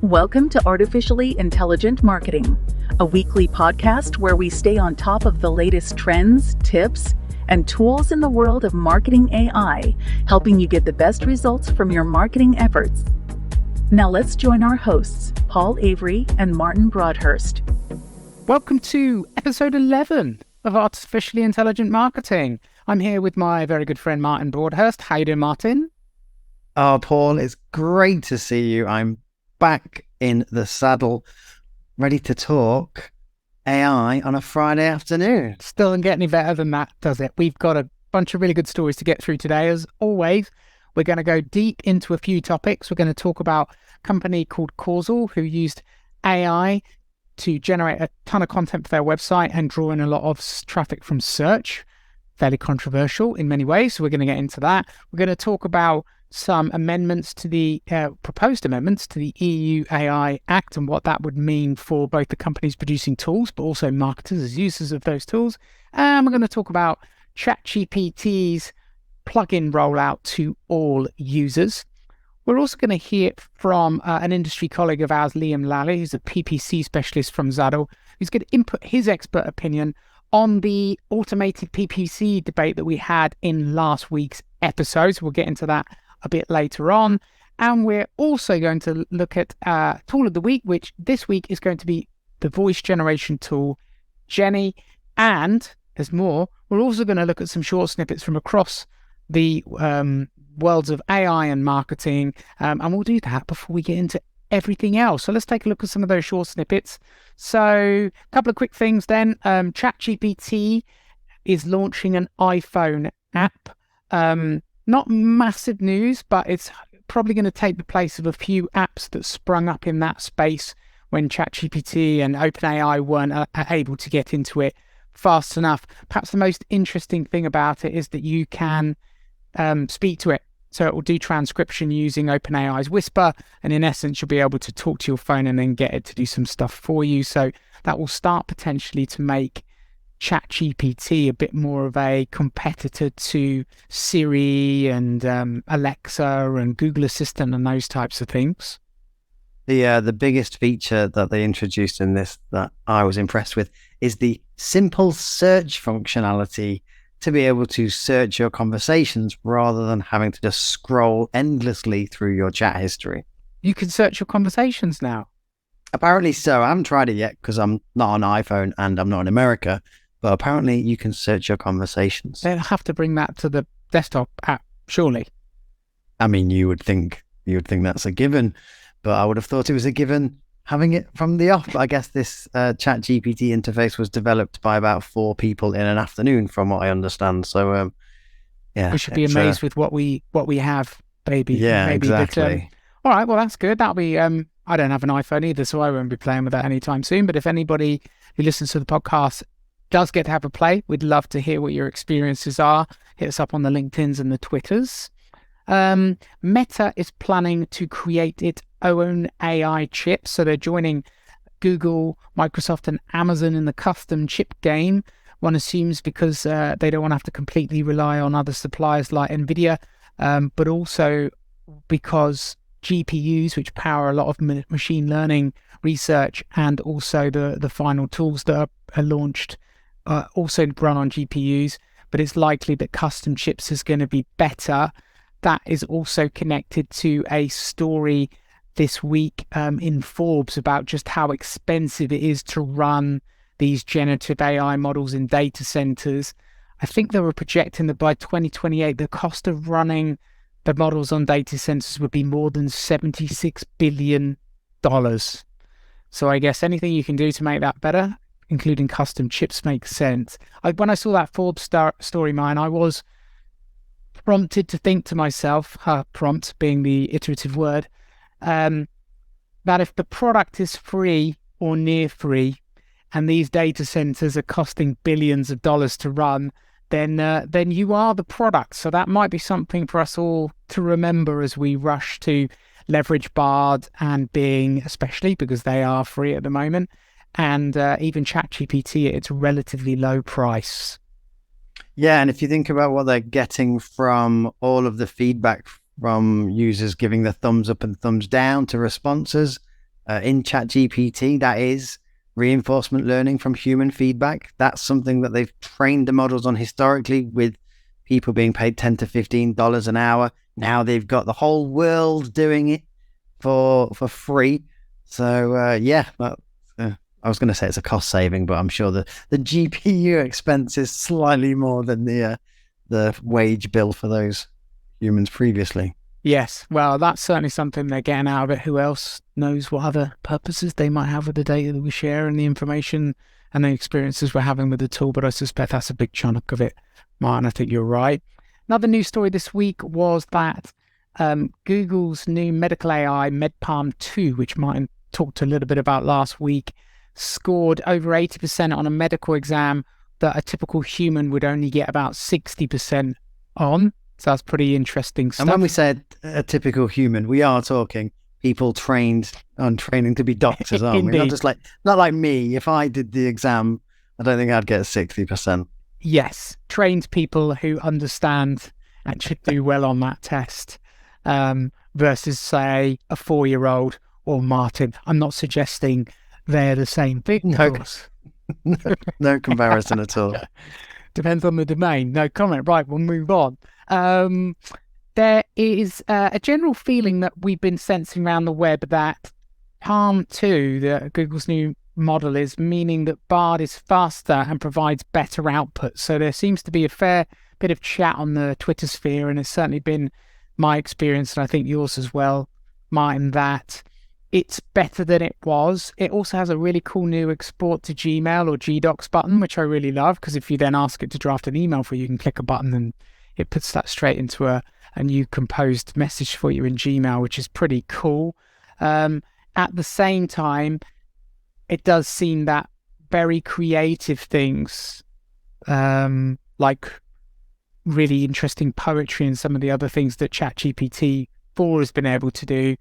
Welcome to Artificially Intelligent Marketing, a weekly podcast where we stay on top of the latest trends, tips, and tools in the world of marketing AI, helping you get the best results from your marketing efforts. Now let's join our hosts, Paul Avery and Martin Broadhurst. Welcome to episode 11 of Artificially Intelligent Marketing. I'm here with my very good friend Martin Broadhurst. How you doing, Martin? Oh, Paul, it's great to see you. I'm back in the saddle, ready to talk AI on a Friday afternoon. Still doesn't get any better than that, does it? We've got a bunch of really good stories to get through today. As always, we're going to go deep into a few topics. We're going to talk about a company called Causal, who used AI to generate a ton of content for their website and draw in a lot of traffic from search. Fairly controversial in many ways, so we're going to get into that. We're going to talk about some amendments to the proposed amendments to the EU AI Act and what that would mean for both the companies producing tools, but also marketers as users of those tools. And we're going to talk about ChatGPT's plugin rollout to all users. We're also going to hear from an industry colleague of ours, Liam Lally, who's a PPC specialist from Zaddle, who's going to input his expert opinion on the automated PPC debate that we had in last week's episode. So we'll get into that a bit later on. And we're also going to look at Tool of the Week, which this week is going to be the voice generation tool, Jenny. And there's more. We're also going to look at some short snippets from across the worlds of AI and marketing. And we'll do that before we get into everything else. So let's take a look at some of those short snippets. So a couple of quick things then. ChatGPT is launching an iPhone app. Not massive news, but it's probably going to take the place of a few apps that sprung up in that space when ChatGPT and OpenAI weren't able to get into it fast enough. Perhaps the most interesting thing about it is that you can speak to it. So it will do transcription using OpenAI's Whisper, and in essence, you'll be able to talk to your phone and then get it to do some stuff for you. So that will start potentially to make ChatGPT a bit more of a competitor to Siri and Alexa and Google Assistant and those types of things. The biggest feature that they introduced in this that I was impressed with is the simple search functionality to be able to search your conversations rather than having to just scroll endlessly through your chat history. You can search your conversations now. Apparently so. I haven't tried it yet because I'm not on iPhone and I'm not in America. But apparently you can search your conversations. They'll have to bring that to the desktop app, surely. I mean, you would think that's a given, but I would have thought it was a given having it from the off. I guess this ChatGPT interface was developed by about 4 people in an afternoon, from what I understand. So, yeah, we should be amazed with what we have, baby. Yeah, maybe. exactly. But, all right, well, that's good. That'll be. I don't have an iPhone either, so I won't be playing with that anytime soon. But if anybody who listens to the podcast does get to have a play, we'd love to hear what your experiences are. Hit us up on the LinkedIns and the Twitters. Meta is planning to create its own AI chips. So they're joining Google, Microsoft and Amazon in the custom chip game. One assumes because they don't want to have to completely rely on other suppliers like NVIDIA, but also because GPUs, which power a lot of machine learning research and also the final tools that are launched, also run on GPUs, but it's likely that custom chips is going to be better. That is also connected to a story this week in Forbes about just how expensive it is to run these generative AI models in data centers. I think they were projecting that by 2028, the cost of running the models on data centers would be more than $76 billion. So I guess anything you can do to make that better, including custom chips, makes sense. When I saw that Forbes story, mine, I was prompted to think to myself, prompt being the iterative word, that if the product is free or near free, and these data centers are costing billions of dollars to run, then you are the product. So that might be something for us all to remember as we rush to leverage Bard and Bing, especially because they are free at the moment, and even ChatGPT at its relatively low price. Yeah, and if you think about what they're getting from all of the feedback from users giving the thumbs up and thumbs down to responses, in ChatGPT, that is reinforcement learning from human feedback. That's something that they've trained the models on historically, with people being paid $10 to $15 an hour. Now they've got the whole world doing it for free. So I was going to say it's a cost saving, but I'm sure the GPU expense is slightly more than the wage bill for those humans previously. Yes, well, that's certainly something they're getting out of it. Who else knows what other purposes they might have with the data that we share and the information and the experiences we're having with the tool, but I suspect that's a big chunk of it, Martin. I think you're right. Another news story this week was that Google's new medical AI, MedPalm 2, which Martin talked a little bit about last week, scored over 80% on a medical exam that a typical human would only get about 60% on. So that's pretty interesting stuff. And when we said a typical human, we are talking people trained on training to be doctors, aren't we? Not like me. If I did the exam, I don't think I'd get 60%. Yes, trained people who understand and should do well on that test, versus, say, a 4-year-old or Martin. I'm not suggesting they're the same thing, of course. No comparison at all. Depends on the domain. No comment. Right, we'll move on. There is a general feeling that we've been sensing around the web that Palm 2, Google's new model, is meaning that Bard is faster and provides better output. So there seems to be a fair bit of chat on the Twitter sphere, and it's certainly been my experience, and I think yours as well, Martin, that it's better than it was. It also has a really cool new export to Gmail or Gdocs button, which I really love, because if you then ask it to draft an email for you, you can click a button and it puts that straight into a new composed message for you in Gmail, which is pretty cool. At the same time, it does seem that very creative things, like really interesting poetry and some of the other things that ChatGPT 4 has been able to do,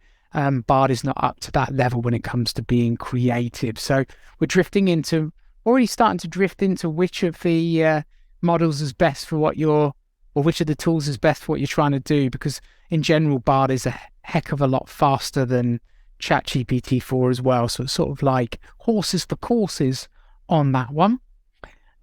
Bard is not up to that level when it comes to being creative. So we're already starting to drift into which of the models is best for which of the tools is best for what you're trying to do, because in general, Bard is a heck of a lot faster than ChatGPT 4 as well. So it's sort of like horses for courses on that one.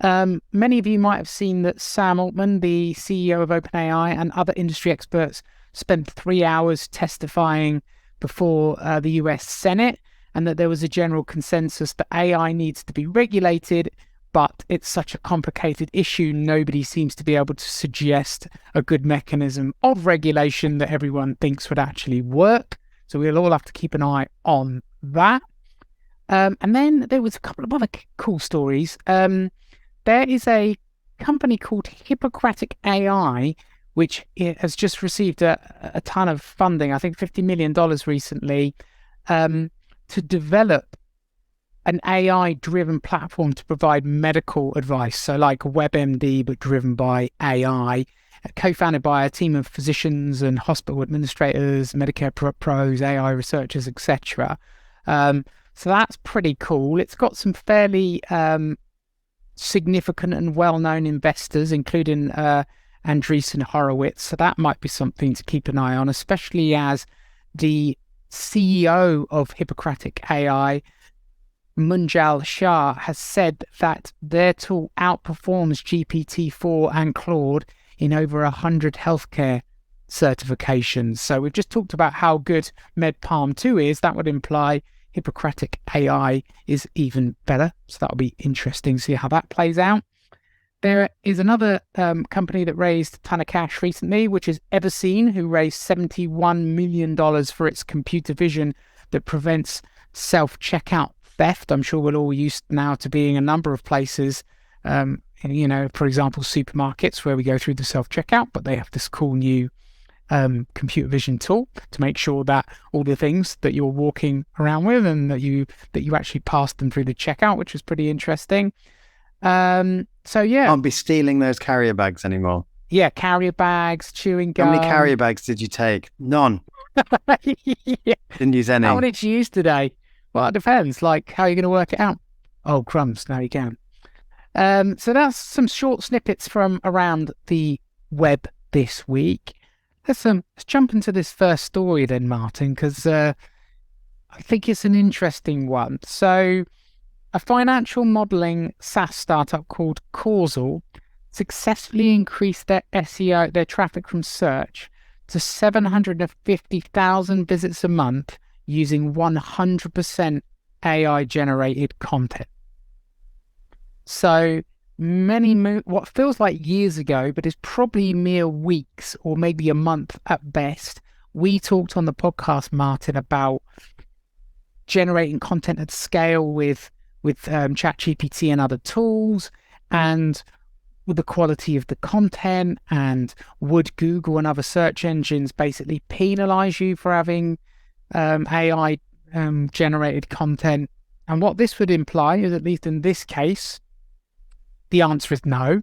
Many of you might have seen that Sam Altman, the CEO of OpenAI, and other industry experts spent 3 hours testifying before the US Senate, and that there was a general consensus that AI needs to be regulated, but it's such a complicated issue, nobody seems to be able to suggest a good mechanism of regulation that everyone thinks would actually work. So we'll all have to keep an eye on that. And then there was a couple of other cool stories. There is a company called Hippocratic AI, which has just received a ton of funding, I think $50 million recently, to develop an AI-driven platform to provide medical advice. So like WebMD, but driven by AI, co-founded by a team of physicians and hospital administrators, Medicare pros, AI researchers, etc. So that's pretty cool. It's got some fairly significant and well-known investors, including Andreessen Horowitz. So that might be something to keep an eye on, especially as the CEO of Hippocratic AI, Munjal Shah, has said that their tool outperforms GPT-4 and Claude in over 100 healthcare certifications. So we've just talked about how good MedPalm 2 is. That would imply Hippocratic AI is even better. So that'll be interesting to see how that plays out. There is another company that raised a ton of cash recently, which is Everseen, who raised $71 million for its computer vision that prevents self-checkout theft. I'm sure we're all used now to being a number of places, for example, supermarkets where we go through the self-checkout, but they have this cool new computer vision tool to make sure that all the things that you're walking around with and that you actually pass them through the checkout, which is pretty interesting. So yeah, I'll be stealing those carrier bags anymore. Yeah, carrier bags, chewing gum. How many carrier bags did you take? None. Yeah. Didn't use any. How many did you use today? Well, it depends. Like, how are you going to work it out? Oh, crumbs. Now you can. So that's some short snippets from around the web this week. Let's jump into this first story then, Martin, because I think it's an interesting one. So a financial modeling SaaS startup called Causal successfully increased their SEO, their traffic from search, to 750,000 visits a month using 100% AI generated content. So what feels like years ago, but is probably mere weeks or maybe a month at best, we talked on the podcast, Martin, about generating content at scale with ChatGPT and other tools, and with the quality of the content, and would Google and other search engines basically penalize you for having AI generated content? And what this would imply is, at least in this case, the answer is no,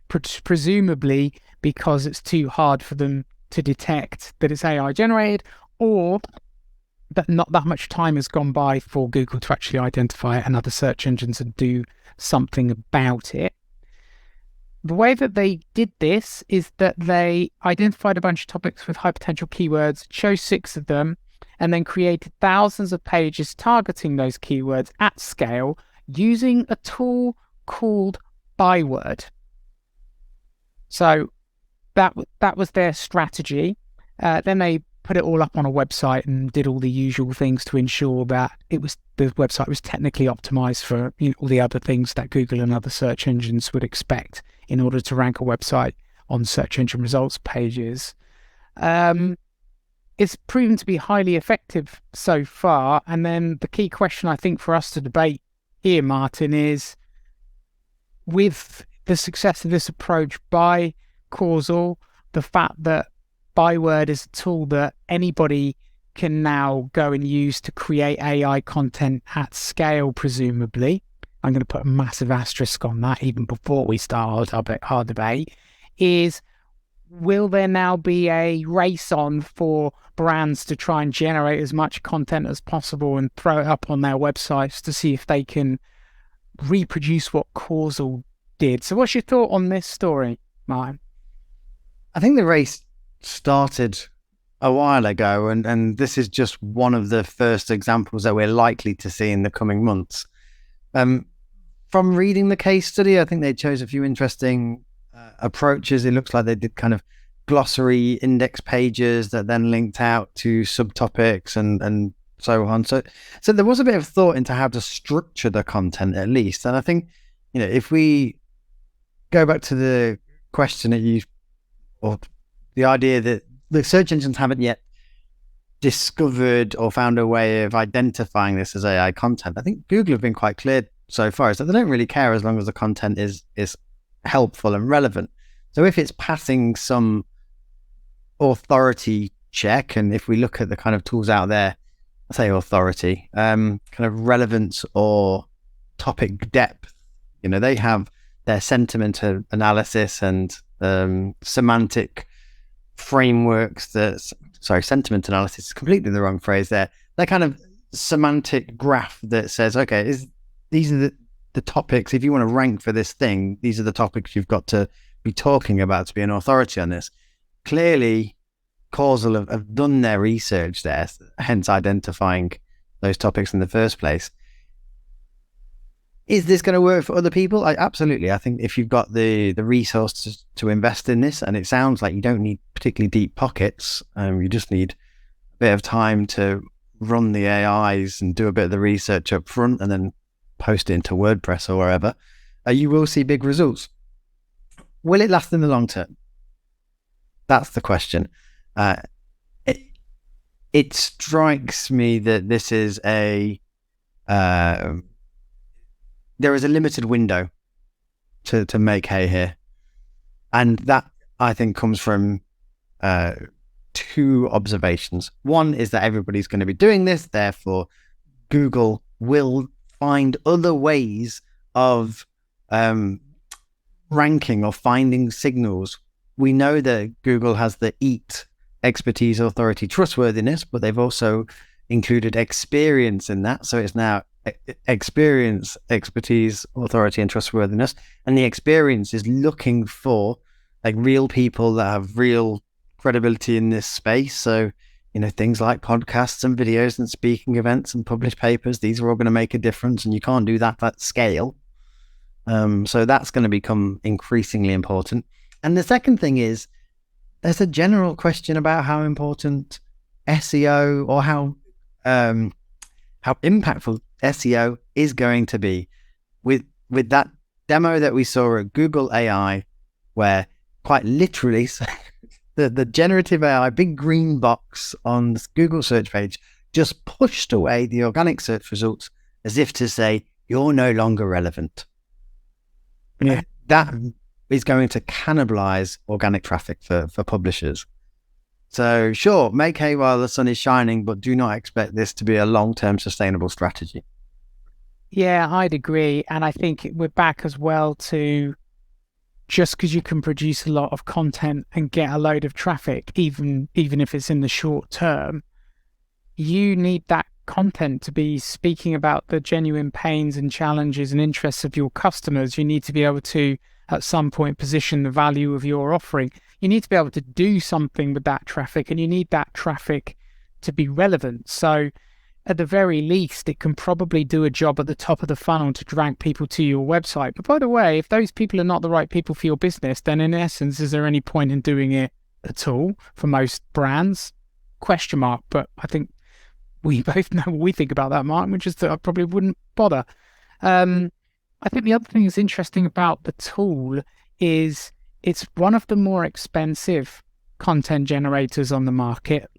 presumably because it's too hard for them to detect that it's AI generated, or that not that much time has gone by for Google to actually identify it and other search engines and do something about it. The way that they did this is that they identified a bunch of topics with high potential keywords, chose 6 of them, and then created thousands of pages targeting those keywords at scale using a tool called Byword. So that was their strategy. Then they put it all up on a website and did all the usual things to ensure that the website was technically optimized for all the other things that Google and other search engines would expect in order to rank a website on search engine results pages. It's proven to be highly effective so far. And then the key question I think for us to debate here, Martin, is with the success of this approach by Causal, the fact that Byword is a tool that anybody can now go and use to create AI content at scale, presumably. I'm going to put a massive asterisk on that even before we start our debate, is will there now be a race on for brands to try and generate as much content as possible and throw it up on their websites to see if they can reproduce what Causal did? So what's your thought on this story, Martin? I think the race started a while ago, and this is just one of the first examples that we're likely to see in the coming months. From reading the case study, I think they chose a few interesting approaches. It looks like they did kind of glossary index pages that then linked out to subtopics and so on. So there was a bit of thought into how to structure the content, at least. And I think, if we go back to the question that or the idea that the search engines haven't yet discovered or found a way of identifying this as AI content. I think Google have been quite clear so far is that they don't really care as long as the content is helpful and relevant. So if it's passing some authority check, and if we look at the kind of tools out there, I say authority, kind of relevance or topic depth, they have their sentiment analysis and semantic frameworks sentiment analysis is completely the wrong phrase there. That kind of semantic graph that says, okay, these are the topics, if you want to rank for this thing, these are the topics you've got to be talking about to be an authority on this. Clearly, Causal have done their research there, hence identifying those topics in the first place. Is this going to work for other people? Absolutely. I think if you've got the resources to invest in this, and it sounds like you don't need particularly deep pockets, you just need a bit of time to run the AIs and do a bit of the research up front and then post it into WordPress or wherever, you will see big results. Will it last in the long term? That's the question. It strikes me that this is there is a limited window to make hay here. And that, I think, comes from 2 observations. One is that everybody's going to be doing this, therefore Google will find other ways of ranking or finding signals. We know that Google has the EAT, expertise, authority, trustworthiness, but they've also included experience in that. So it's now experience, expertise, authority, and trustworthiness. And the experience is looking for real people that have real credibility in this space. So things like podcasts and videos and speaking events and published papers, these are all going to make a difference, and you can't do that at scale. So that's going to become increasingly important. And the second thing is, there's a general question about how important SEO, or how impactful SEO is going to be. With that demo that we saw at Google AI, where quite literally the generative AI big green box on the Google search page just pushed away the organic search results as if to say, you're no longer relevant. Yeah. That is going to cannibalize organic traffic for publishers. So sure, make hay while the sun is shining, but do not expect this to be a long-term sustainable strategy. Yeah, I'd agree. And I think we're back as well to, just because you can produce a lot of content and get a load of traffic, even if it's in the short term, you need that content to be speaking about the genuine pains and challenges and interests of your customers. You need to be able to, at some point, position the value of your offering. You need to be able to do something with that traffic, and you need that traffic to be relevant. So at the very least, it can probably do a job at the top of the funnel to drag people to your website. But by the way, if those people are not the right people for your business, then in essence, is there any point in doing it at all for most brands? Question mark. But I think we both know what we think about that, Mark, which is that I probably wouldn't bother. I think the other thing that's interesting about the tool is it's one of the more expensive content generators on the market.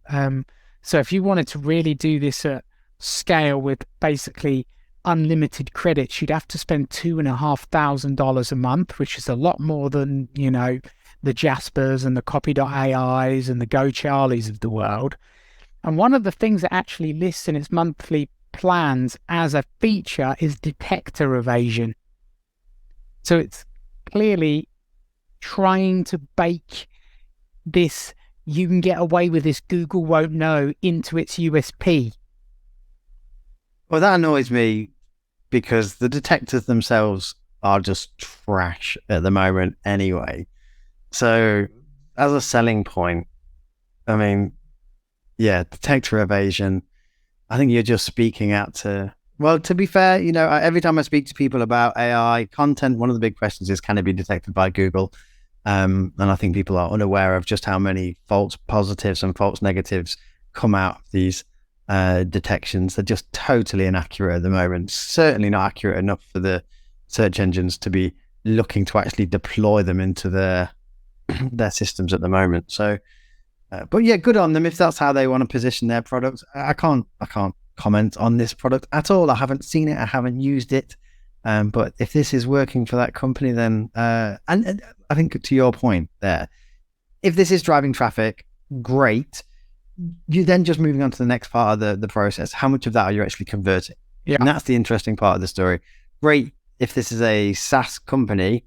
So if you wanted to really do this at scale with basically unlimited credits, you'd have to spend $2,500 a month, which is a lot more than, the Jaspers and the Copy.ai's and the Go Charlies of the world. And one of the things that actually lists in its monthly plans as a feature is detector evasion. So it's clearly trying to bake this, you can get away with this, Google won't know, into its USP. Well, that annoys me because the detectors themselves are just trash at the moment anyway. So as a selling point, I mean, yeah, detector evasion, I think you're just speaking out to, well, to be fair, every time I speak to people about AI content, one of the big questions is, can it be detected by Google? And I think people are unaware of just how many false positives and false negatives come out of these detections. They're just totally inaccurate at the moment. Certainly not accurate enough for the search engines to be looking to actually deploy them into their systems at the moment. So, but yeah, good on them if that's how they want to position their products. I can't comment on this product at all. I haven't seen it. I haven't used it. But if this is working for that company, then and I think to your point there, if this is driving traffic, great. You're then just moving on to the next part of the process. How much of that are you actually converting? Yeah. And that's the interesting part of the story. Great if this is a SaaS company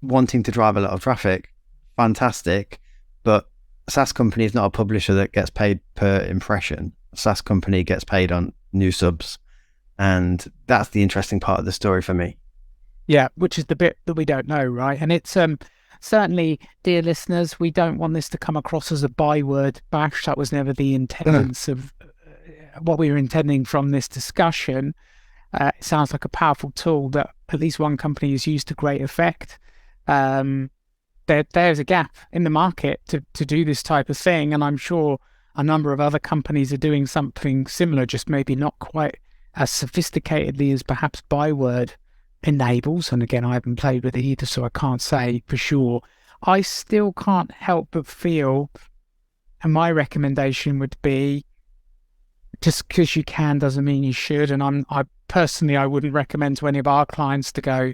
wanting to drive a lot of traffic, fantastic. But a SaaS company is not a publisher that gets paid per impression. A SaaS company gets paid on new subs. And that's the interesting part of the story for me. Yeah, which is the bit that we don't know, right? And it's certainly, dear listeners, we don't want this to come across as a byword bash. That was never the intents of what we were intending from this discussion. It sounds like a powerful tool that at least one company has used to great effect. There's a gap in the market to do this type of thing, and I'm sure a number of other companies are doing something similar, just maybe not quite as sophisticatedly as perhaps byword enables. And again, I haven't played with it either, so I can't say for sure. I still can't help but feel, and my recommendation would be, just because you can doesn't mean you should. And I personally wouldn't recommend to any of our clients to go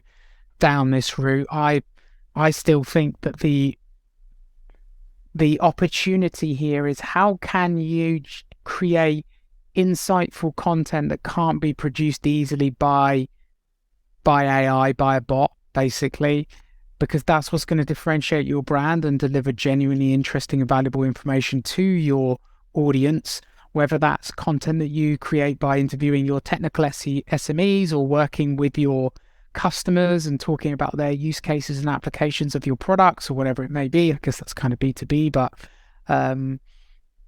down this route. I still think that the opportunity here is, how can you create insightful content that can't be produced easily by AI, by a bot, basically, because that's what's going to differentiate your brand and deliver genuinely interesting and valuable information to your audience, whether that's content that you create by interviewing your technical SMEs or working with your customers and talking about their use cases and applications of your products or whatever it may be. I guess that's kind of B2B, but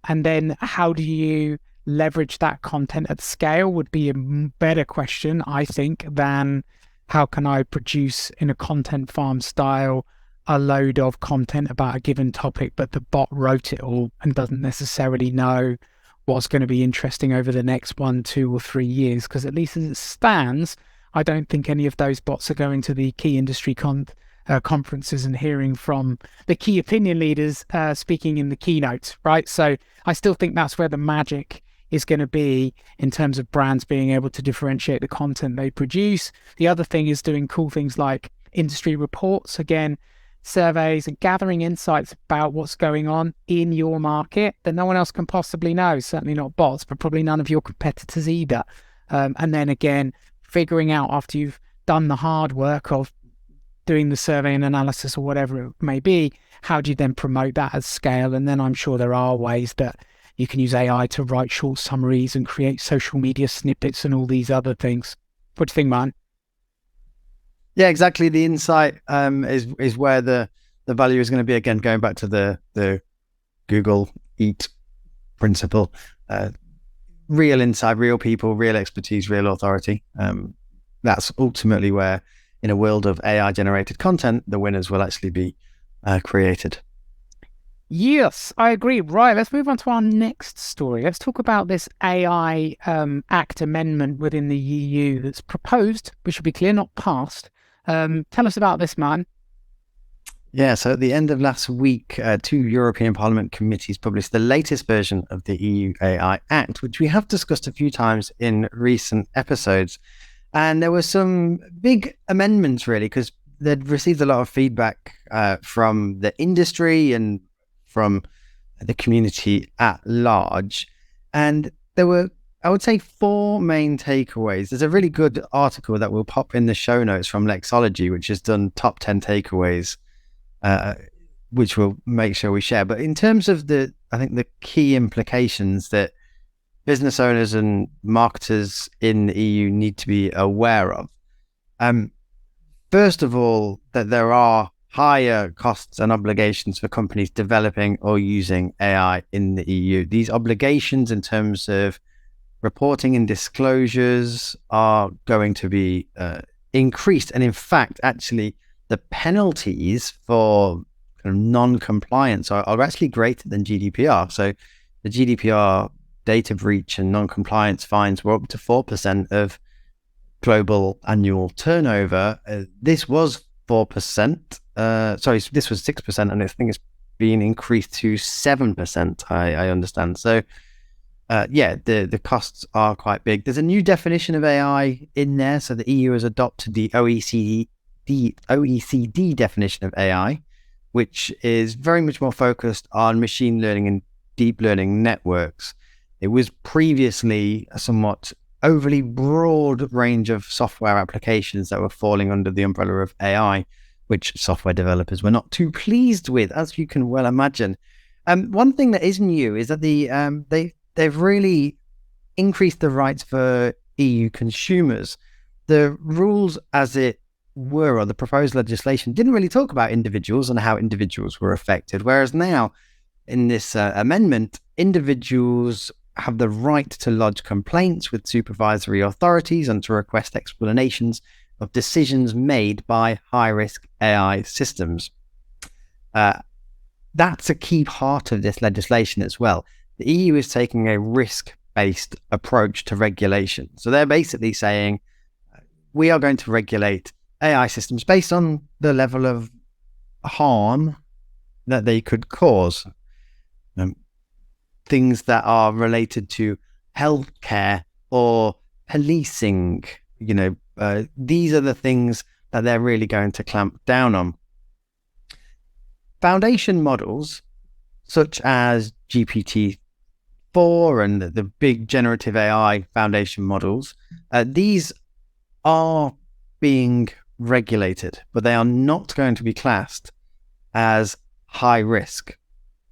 And then how do you leverage that content at scale would be a better question, I think, than how can I produce in a content farm style a load of content about a given topic, but the bot wrote it all and doesn't necessarily know what's going to be interesting over the next 1, 2, or 3 years. Because at least as it stands, I don't think any of those bots are going to the key industry conferences and hearing from the key opinion leaders speaking in the keynotes, right? So I still think that's where the magic is going to be in terms of brands being able to differentiate the content they produce. The other thing is doing cool things like industry reports, again, surveys, and gathering insights about what's going on in your market that no one else can possibly know, certainly not bots, but probably none of your competitors either. And then again, figuring out after you've done the hard work of doing the survey and analysis or whatever it may be, how do you then promote that at scale? And then I'm sure there are ways that you can use AI to write short summaries and create social media snippets and all these other things. What do you think, man? Yeah, exactly. The insight is where the value is going to be. Again, going back to the Google EAT principle, real insight, real people, real expertise, real authority. That's ultimately where, in a world of AI generated content, the winners will actually be created. Yes, I agree. Right, let's move on to our next story. Let's talk about this AI Act amendment within the EU that's proposed, we should be clear, not passed. Tell us about this, man. Yeah, so at the end of last week, 2 European Parliament committees published the latest version of the EU AI Act, which we have discussed a few times in recent episodes. And there were some big amendments, really, because they'd received a lot of feedback from the industry and from the community at large. And there were, I would say, 4 main takeaways. There's a really good article that we'll pop in the show notes from Lexology, which has done top 10 takeaways, which we'll make sure we share. But in terms of I think the key implications that business owners and marketers in the EU need to be aware of. First of all, that there are higher costs and obligations for companies developing or using AI in the EU. These obligations in terms of reporting and disclosures are going to be increased. And in fact, actually, the penalties for kind of non-compliance are actually greater than GDPR. So the GDPR data breach and non-compliance fines were up to 4% of global annual turnover. This was 4%. This was 6%, and I think it's being increased to 7%. I understand. So, the costs are quite big. There's a new definition of AI in there. So the EU has adopted the OECD definition of AI, which is very much more focused on machine learning and deep learning networks. It was previously a somewhat overly broad range of software applications that were falling under the umbrella of AI, which software developers were not too pleased with, as you can well imagine. One thing that is new is that they've really increased the rights for EU consumers. The rules as it were, or the proposed legislation, didn't really talk about individuals and how individuals were affected, whereas now in this amendment, individuals have the right to lodge complaints with supervisory authorities and to request explanations of decisions made by high-risk AI systems. That's a key part of this legislation as well. The EU is taking a risk-based approach to regulation. So they're basically saying, we are going to regulate AI systems based on the level of harm that they could cause. Things that are related to healthcare or policing, these are the things that they're really going to clamp down on. Foundation models, such as GPT-4 and the big generative AI foundation models, these are being regulated, but they are not going to be classed as high risk.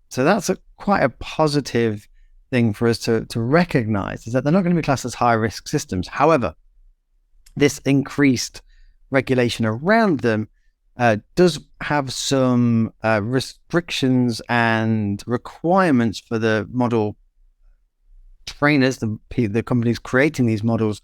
So that's quite a positive thing for us to recognize, is that they're not going to be classed as high risk systems. However, this increased regulation around them does have some restrictions and requirements for the model trainers, the companies creating these models,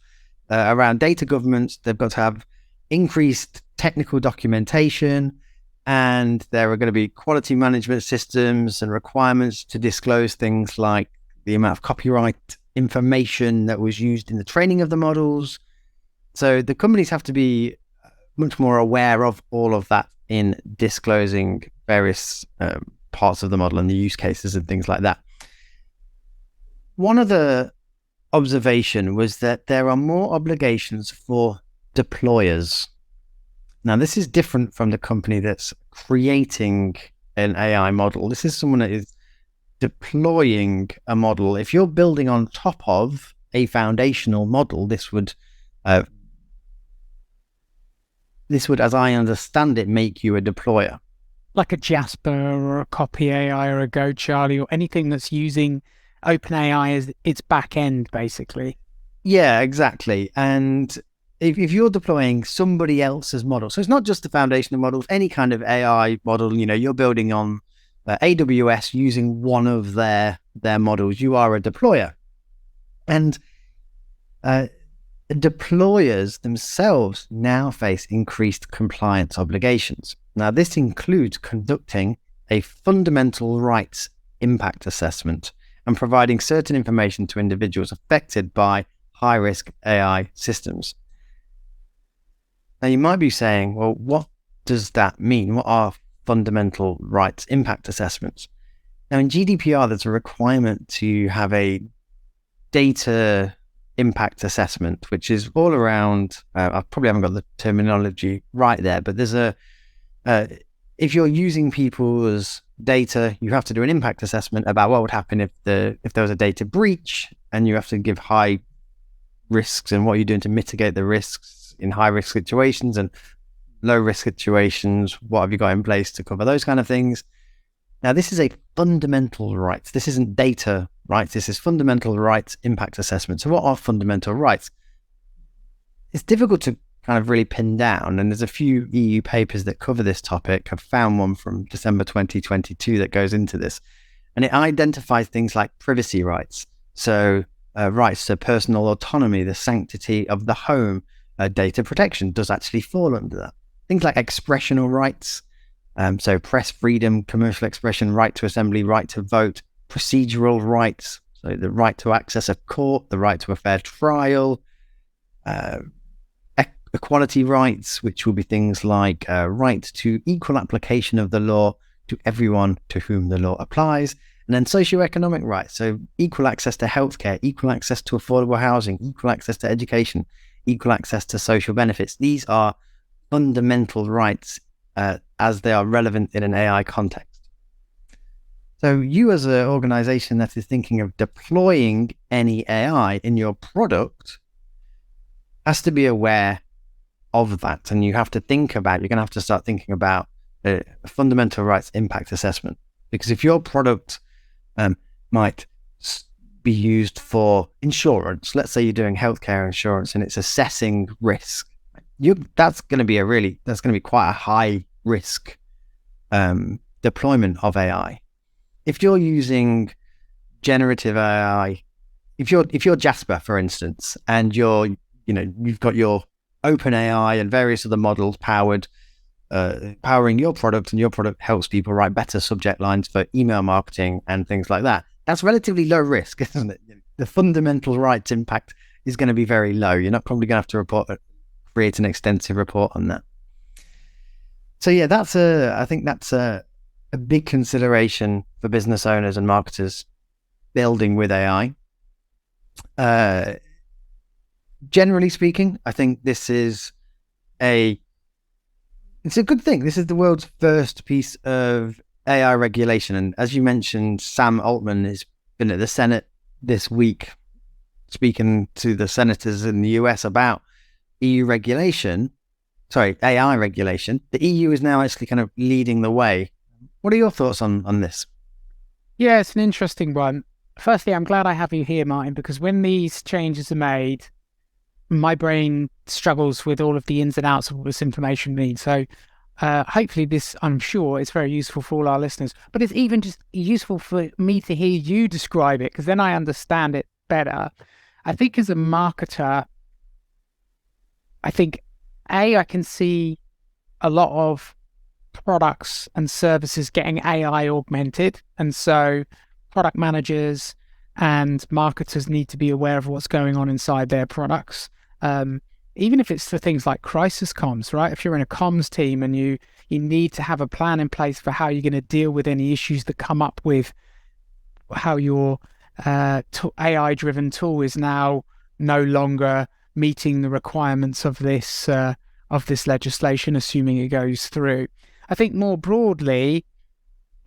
around data governance. They've got to have increased technical documentation, and there are going to be quality management systems and requirements to disclose things like the amount of copyright information that was used in the training of the models. So the companies have to be much more aware of all of that in disclosing various parts of the model and the use cases and things like that. One other observation was that there are more obligations for deployers. Now, this is different from the company that's creating an AI model. This is someone that is deploying a model. If you're building on top of a foundational model, this would, as I understand it, make you a deployer. Like a Jasper or a Copy AI or a Go Charlie or anything that's using OpenAI as its back end, basically. Yeah, exactly. And if you're deploying somebody else's model, so it's not just the foundational models, any kind of AI model, you're building on AWS using one of their models, you are a deployer. And deployers themselves now face increased compliance obligations. Now, this includes conducting a fundamental rights impact assessment and providing certain information to individuals affected by high-risk AI systems. Now, you might be saying, well, what does that mean? What are fundamental rights impact assessments? Now, in GDPR, there's a requirement to have a data impact assessment, which is all around, I probably haven't got the terminology right there, but there's if you're using people's data, you have to do an impact assessment about what would happen if there was a data breach, and you have to give high risks and what you're doing to mitigate the risks in high risk situations and low risk situations. What have you got in place to cover those kind of things? Now, this is a fundamental right. This isn't data rights. This is fundamental rights impact assessment. So what are fundamental rights? It's difficult to kind of really pin down, and there's a few EU papers that cover this topic. I've found one from December 2022 that goes into this, and it identifies things like privacy rights. So rights to personal autonomy, the sanctity of the home, data protection does actually fall under that. Things like expressional rights, so press freedom, commercial expression, right to assembly, right to vote, procedural rights, so the right to access a court, the right to a fair trial, equality rights, which will be things like right to equal application of the law to everyone to whom the law applies, and then socioeconomic rights, so equal access to healthcare, equal access to affordable housing, equal access to education, equal access to social benefits. These are fundamental rights as they are relevant in an AI context. So you, as an organization that is thinking of deploying any AI in your product, has to be aware of that. And you have to think about, you're going to have to start thinking about a fundamental rights impact assessment. Because if your product might be used for insurance, let's say you're doing healthcare insurance and it's assessing risk, that's going to be quite a high risk deployment of AI. If you're using generative AI, if you're Jasper, for instance, and you've got your OpenAI and various other models powering your product, and your product helps people write better subject lines for email marketing and things like that, that's relatively low risk, isn't it? The fundamental rights impact is going to be very low. You're not probably going to have to create an extensive report on that. So yeah, I think that's a big consideration for business owners and marketers building with AI. Generally speaking, I think this is it's a good thing. This is the world's first piece of AI regulation. And as you mentioned, Sam Altman has been at the Senate this week speaking to the senators in the US about AI regulation. The EU is now actually kind of leading the way. What are your thoughts on this? Yeah, it's an interesting one. Firstly, I'm glad I have you here, Martin, because when these changes are made, my brain struggles with all of the ins and outs of what this information means. So hopefully this, I'm sure, is very useful for all our listeners, but it's even just useful for me to hear you describe it, because then I understand it better. I think as a marketer, I can see a lot of products and services getting AI augmented. And so product managers and marketers need to be aware of what's going on inside their products. Even if it's for things like crisis comms, right? If you're in a comms team and you need to have a plan in place for how you're going to deal with any issues that come up with how your AI-driven tool is now no longer meeting the requirements of this legislation, assuming it goes through. I think more broadly,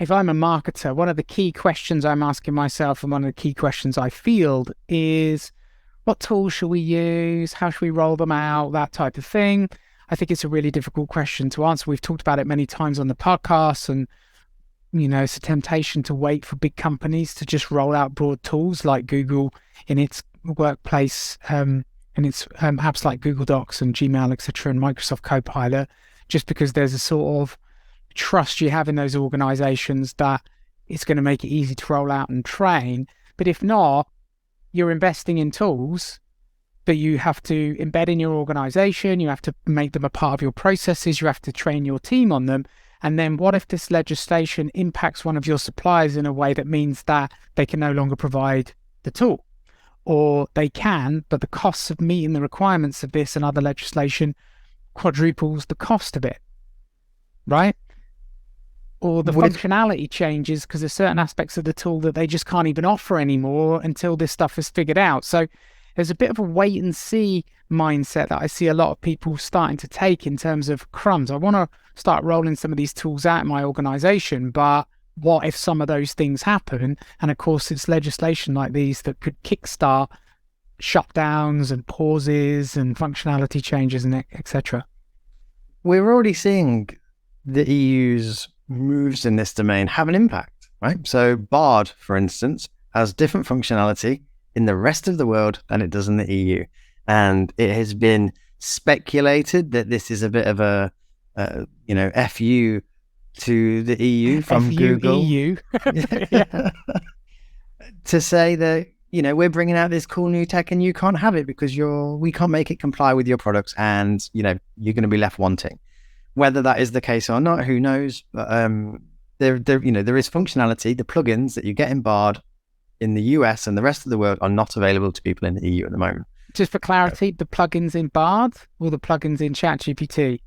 if I'm a marketer, one of the key questions I'm asking myself and one of the key questions I field is, what tools should we use? How should we roll them out? That type of thing. I think it's a really difficult question to answer. We've talked about it many times on the podcast, and it's a temptation to wait for big companies to just roll out broad tools like Google in its workplace, and its apps like Google Docs and Gmail, etc., and Microsoft Copilot, just because there's a sort of trust you have in those organizations that it's going to make it easy to roll out and train. But if not, you're investing in tools that you have to embed in your organization, you have to make them a part of your processes, you have to train your team on them. And then what if this legislation impacts one of your suppliers in a way that means that they can no longer provide the tool? Or they can, but the costs of meeting the requirements of this and other legislation quadruples the cost of it, right? Or the functionality changes because there's certain aspects of the tool that they just can't even offer anymore until this stuff is figured out. So there's a bit of a wait and see mindset that I see a lot of people starting to take in terms of crumbs. I want to start rolling some of these tools out in my organization, but what if some of those things happen? And of course, it's legislation like these that could kickstart shutdowns and pauses and functionality changes and etc. We're already seeing the EU's moves in this domain have an impact, right? So Bard, for instance, has different functionality in the rest of the world than it does in the EU. And it has been speculated that this is a bit of a, FU to the EU from FU, Google. EU. To say that, we're bringing out this cool new tech and you can't have it because we can't make it comply with your products, and, you're going to be left wanting. Whether that is the case or not, who knows? But there is functionality. The plugins that you get in Bard in the US and the rest of the world are not available to people in the EU at the moment. Just for clarity, the plugins in Bard or the plugins in ChatGPT?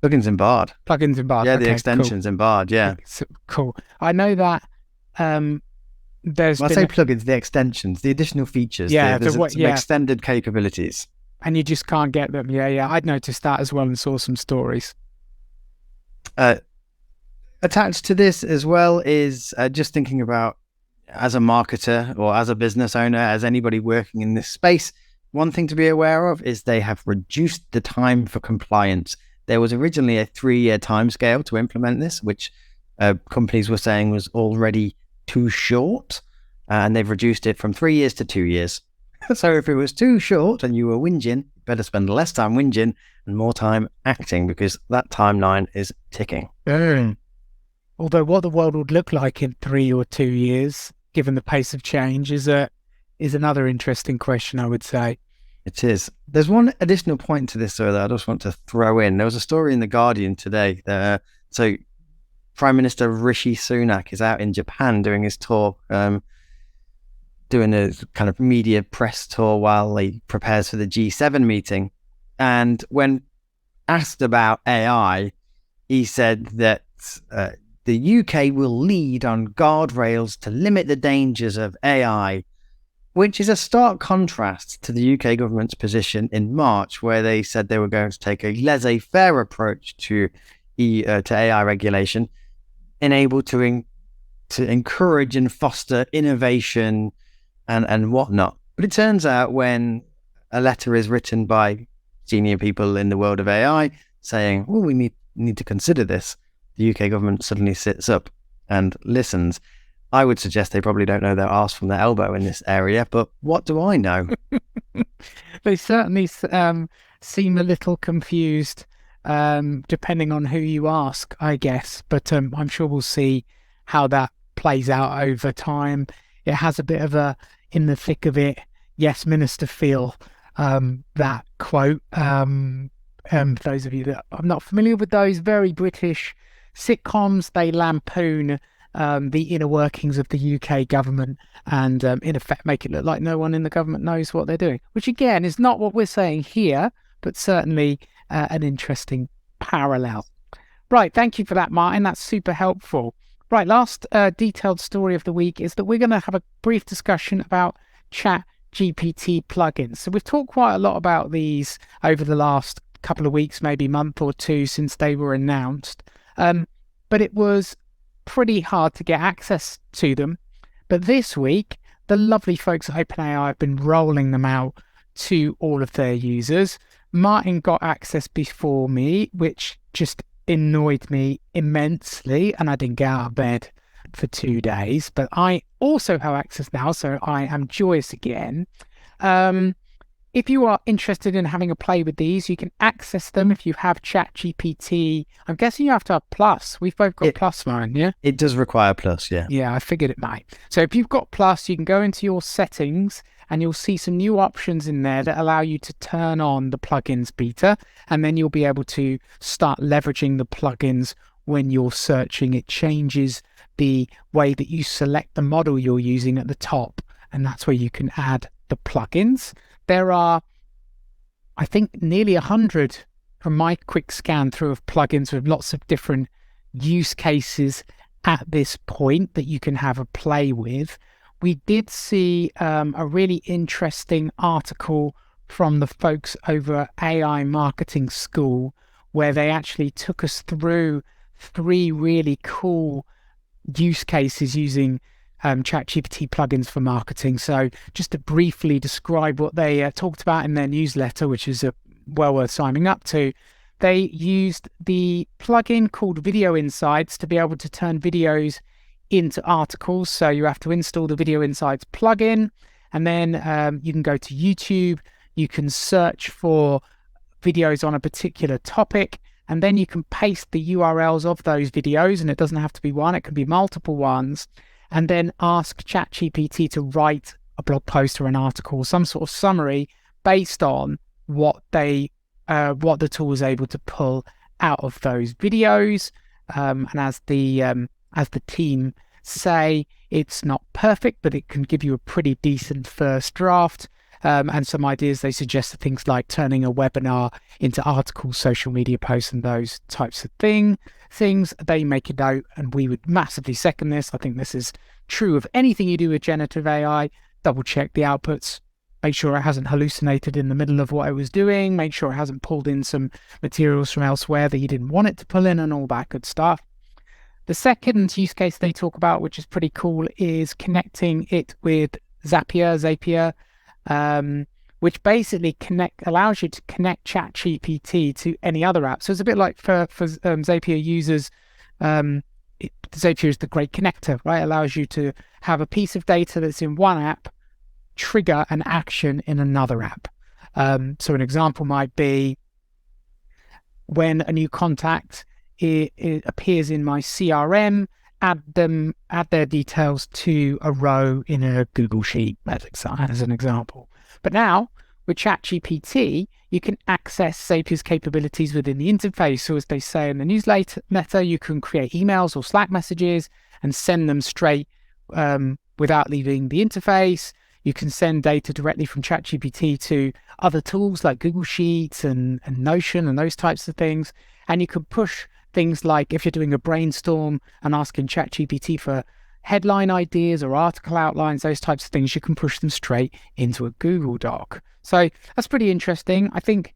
Plugins in Bard. Plugins in Bard. Yeah, okay, the extensions in Bard. Yeah. Cool. I know that there's when I say plugins, the extensions, the additional features. Yeah, there's some extended capabilities. And you just can't get them. Yeah. I'd noticed that as well and saw some stories. Attached to this as well is just thinking about, as a marketer or as a business owner, as anybody working in this space, one thing to be aware of is they have reduced the time for compliance. There was originally a 3-year timescale to implement this, which companies were saying was already too short, and they've reduced it from 3 years to 2 years. So if it was too short and you were whinging, you better spend less time whinging and more time acting, because that timeline is ticking. Although what the world would look like in 3 or 2 years, given the pace of change, is another interesting question, I would say. It is. There's one additional point to this, though, that I just want to throw in. There was a story in The Guardian today. So Prime Minister Rishi Sunak is out in Japan doing his tour, doing a kind of media press tour while he prepares for the G7 meeting. And when asked about AI, he said that the UK will lead on guardrails to limit the dangers of AI, which is a stark contrast to the UK government's position in March, where they said they were going to take a laissez-faire approach to AI regulation, enabled to encourage and foster innovation and whatnot. But it turns out when a letter is written by senior people in the world of AI saying, well, we need to consider this, the UK government suddenly sits up and listens. I would suggest they probably don't know their arse from their elbow in this area, but what do I know? They certainly seem a little confused depending on who you ask, I guess. But I'm sure we'll see how that plays out over time. It has a bit of a in the thick of it, yes, minister feel, that quote. For those of you that are not familiar with those very British sitcoms, they lampoon the inner workings of the UK government and in effect make it look like no one in the government knows what they're doing, which again is not what we're saying here, but certainly an interesting parallel. Right, thank you for that, Martin. That's super helpful. Right, last detailed story of the week is that we're going to have a brief discussion about ChatGPT plugins. So we've talked quite a lot about these over the last couple of weeks, maybe month or two since they were announced. But it was pretty hard to get access to them. But this week, the lovely folks at OpenAI have been rolling them out to all of their users. Martin got access before me, which just annoyed me immensely, and I didn't get out of bed for 2 days. But I also have access now, so I am joyous again. If you are interested in having a play with these, you can access them if you have ChatGPT. I'm guessing you have to have Plus. We've both got Plus, Martin, yeah? It does require Plus, yeah. Yeah, I figured it might. So if you've got Plus, you can go into your settings and you'll see some new options in there that allow you to turn on the plugins beta, and then you'll be able to start leveraging the plugins when you're searching. It changes the way that you select the model you're using at the top, and that's where you can add the plugins. There are, I think, nearly 100 from my quick scan through of plugins with lots of different use cases at this point that you can have a play with. We did see a really interesting article from the folks over at AI Marketing School, where they actually took us through 3 really cool use cases using ChatGPT plugins for marketing. So just to briefly describe what they talked about in their newsletter, which is well worth signing up to, they used the plugin called Video Insights to be able to turn videos into articles. So you have to install the Video Insights plugin, and then you can go to YouTube, you can search for videos on a particular topic, and then you can paste the URLs of those videos, and it doesn't have to be one, it can be multiple ones, and then ask ChatGPT to write a blog post or an article, some sort of summary based on what the tool is able to pull out of those videos. And as the team say, it's not perfect, but it can give you a pretty decent first draft. And some ideas they suggest are things like turning a webinar into articles, social media posts, and those types of things. They make a note, and we would massively second this. I think this is true of anything you do with generative AI. Double check the outputs, make sure it hasn't hallucinated in the middle of what it was doing, make sure it hasn't pulled in some materials from elsewhere that you didn't want it to pull in, and all that good stuff. The second use case they talk about, which is pretty cool, is connecting it with Zapier, which basically allows you to connect ChatGPT to any other app. So it's a bit like for Zapier users, Zapier is the great connector, right? It allows you to have a piece of data that's in one app trigger an action in another app. So an example might be when a new contact it appears in my CRM, add their details to a row in a Google Sheet, as an example. But now, with ChatGPT, you can access Zapier's capabilities within the interface. So as they say in the newsletter, you can create emails or Slack messages and send them straight without leaving the interface. You can send data directly from ChatGPT to other tools like Google Sheets and Notion and those types of things. And you can push things like if you're doing a brainstorm and asking ChatGPT for headline ideas or article outlines, those types of things, you can push them straight into a Google Doc. So that's pretty interesting. I think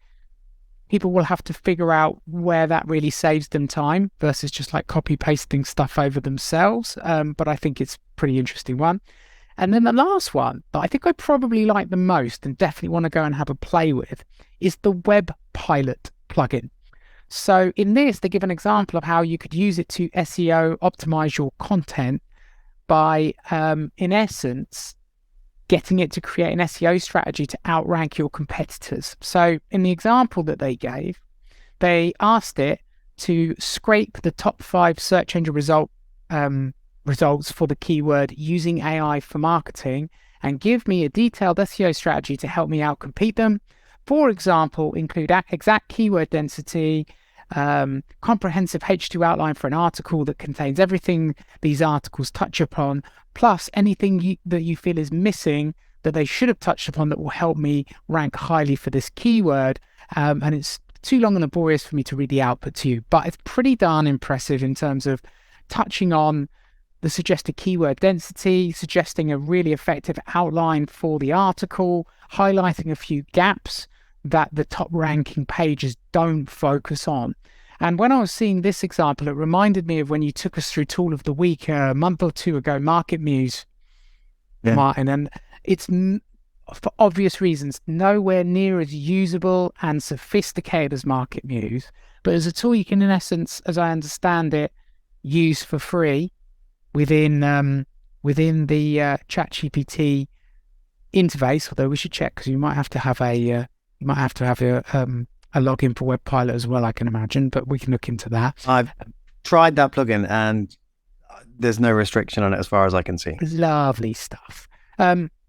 people will have to figure out where that really saves them time versus just like copy pasting stuff over themselves. But I think it's a pretty interesting one. And then the last one that I think I probably like the most and definitely want to go and have a play with is the Web Pilot plugin. So in this, they give an example of how you could use it to SEO optimize your content by, in essence, getting it to create an SEO strategy to outrank your competitors. So in the example that they gave, they asked it to scrape the top 5 search engine results for the keyword using AI for marketing and give me a detailed SEO strategy to help me outcompete them. For example, include exact keyword density, comprehensive H2 outline for an article that contains everything these articles touch upon, plus anything that you feel is missing that they should have touched upon that will help me rank highly for this keyword. And it's too long and laborious for me to read the output to you, but it's pretty darn impressive in terms of touching on the suggested keyword density, suggesting a really effective outline for the article, highlighting a few gaps that the top ranking pages don't focus on. And when I was seeing this example, it reminded me of when you took us through Tool of the Week a month or two ago, Market Muse, Martin, and it's, for obvious reasons, nowhere near as usable and sophisticated as Market Muse, but as a tool you can, in essence, as I understand it, use for free within the ChatGPT interface. Although we should check, because you might have to have a login for WebPilot as well, I can imagine, but we can look into that. I've tried that plugin and there's no restriction on it as far as I can see. Lovely stuff.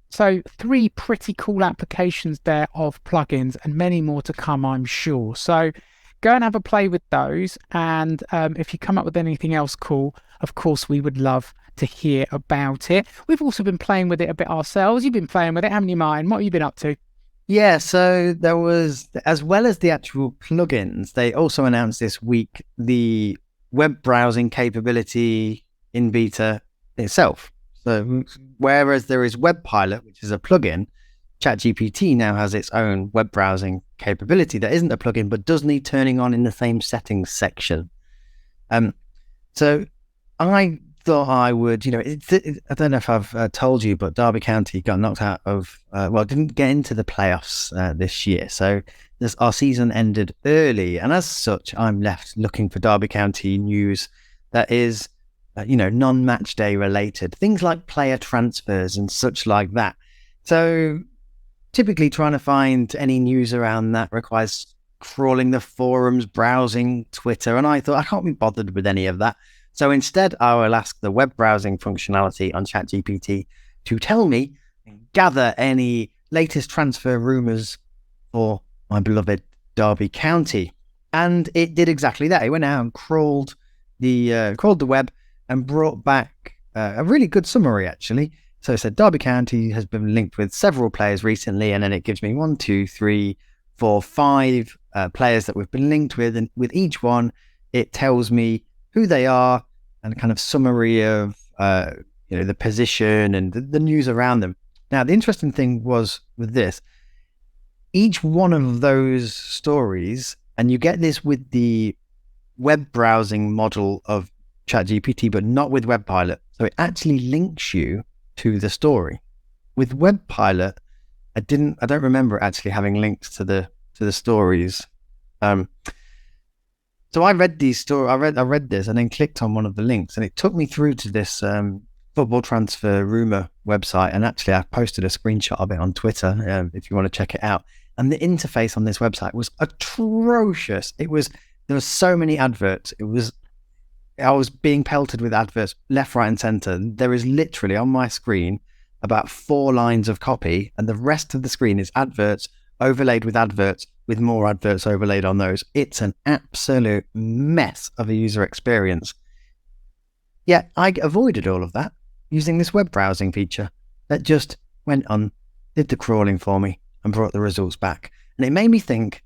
So 3 pretty cool applications there of plugins, and many more to come, I'm sure. So go and have a play with those. And if you come up with anything else cool, of course, we would love to hear about it. We've also been playing with it a bit ourselves. You've been playing with it, haven't you, Martin? What have you been up to? Yeah, so there was, as well as the actual plugins, they also announced this week the web browsing capability in beta itself. So whereas there is WebPilot, which is a plugin, ChatGPT now has its own web browsing capability that isn't a plugin, but does need turning on in the same settings section. So I thought I would, I don't know if I've told you, but Derby County got knocked out of, didn't get into the playoffs this year. So our season ended early. And as such, I'm left looking for Derby County news that is, non-match day related. Things like player transfers and such like that. So typically trying to find any news around that requires crawling the forums, browsing Twitter. And I thought, I can't be bothered with any of that. So instead, I will ask the web browsing functionality on ChatGPT to tell me and gather any latest transfer rumors for my beloved Derby County. And it did exactly that. It went out and crawled the web and brought back a really good summary, actually. So it said Derby County has been linked with several players recently, and then it gives me 1, 2, 3, 4, 5 players that we've been linked with, and with each one, it tells me who they are and a kind of summary of the position and the news around them. Now, the interesting thing was with this, each one of those stories, and you get this with the web browsing model of ChatGPT, but not with WebPilot. So it actually links you to the story. With WebPilot, I don't remember actually having links to the stories. So I read these stories. I read this and then clicked on one of the links, and it took me through to this football transfer rumor website. And actually, I posted a screenshot of it on Twitter if you want to check it out. And the interface on this website was atrocious. There were so many adverts. I was being pelted with adverts left, right, and center. There is literally on my screen about 4 lines of copy, and the rest of the screen is adverts overlaid with more adverts overlaid on those. It's an absolute mess of a user experience. Yet I avoided all of that using this web browsing feature that just went on, did the crawling for me, and brought the results back. And it made me think,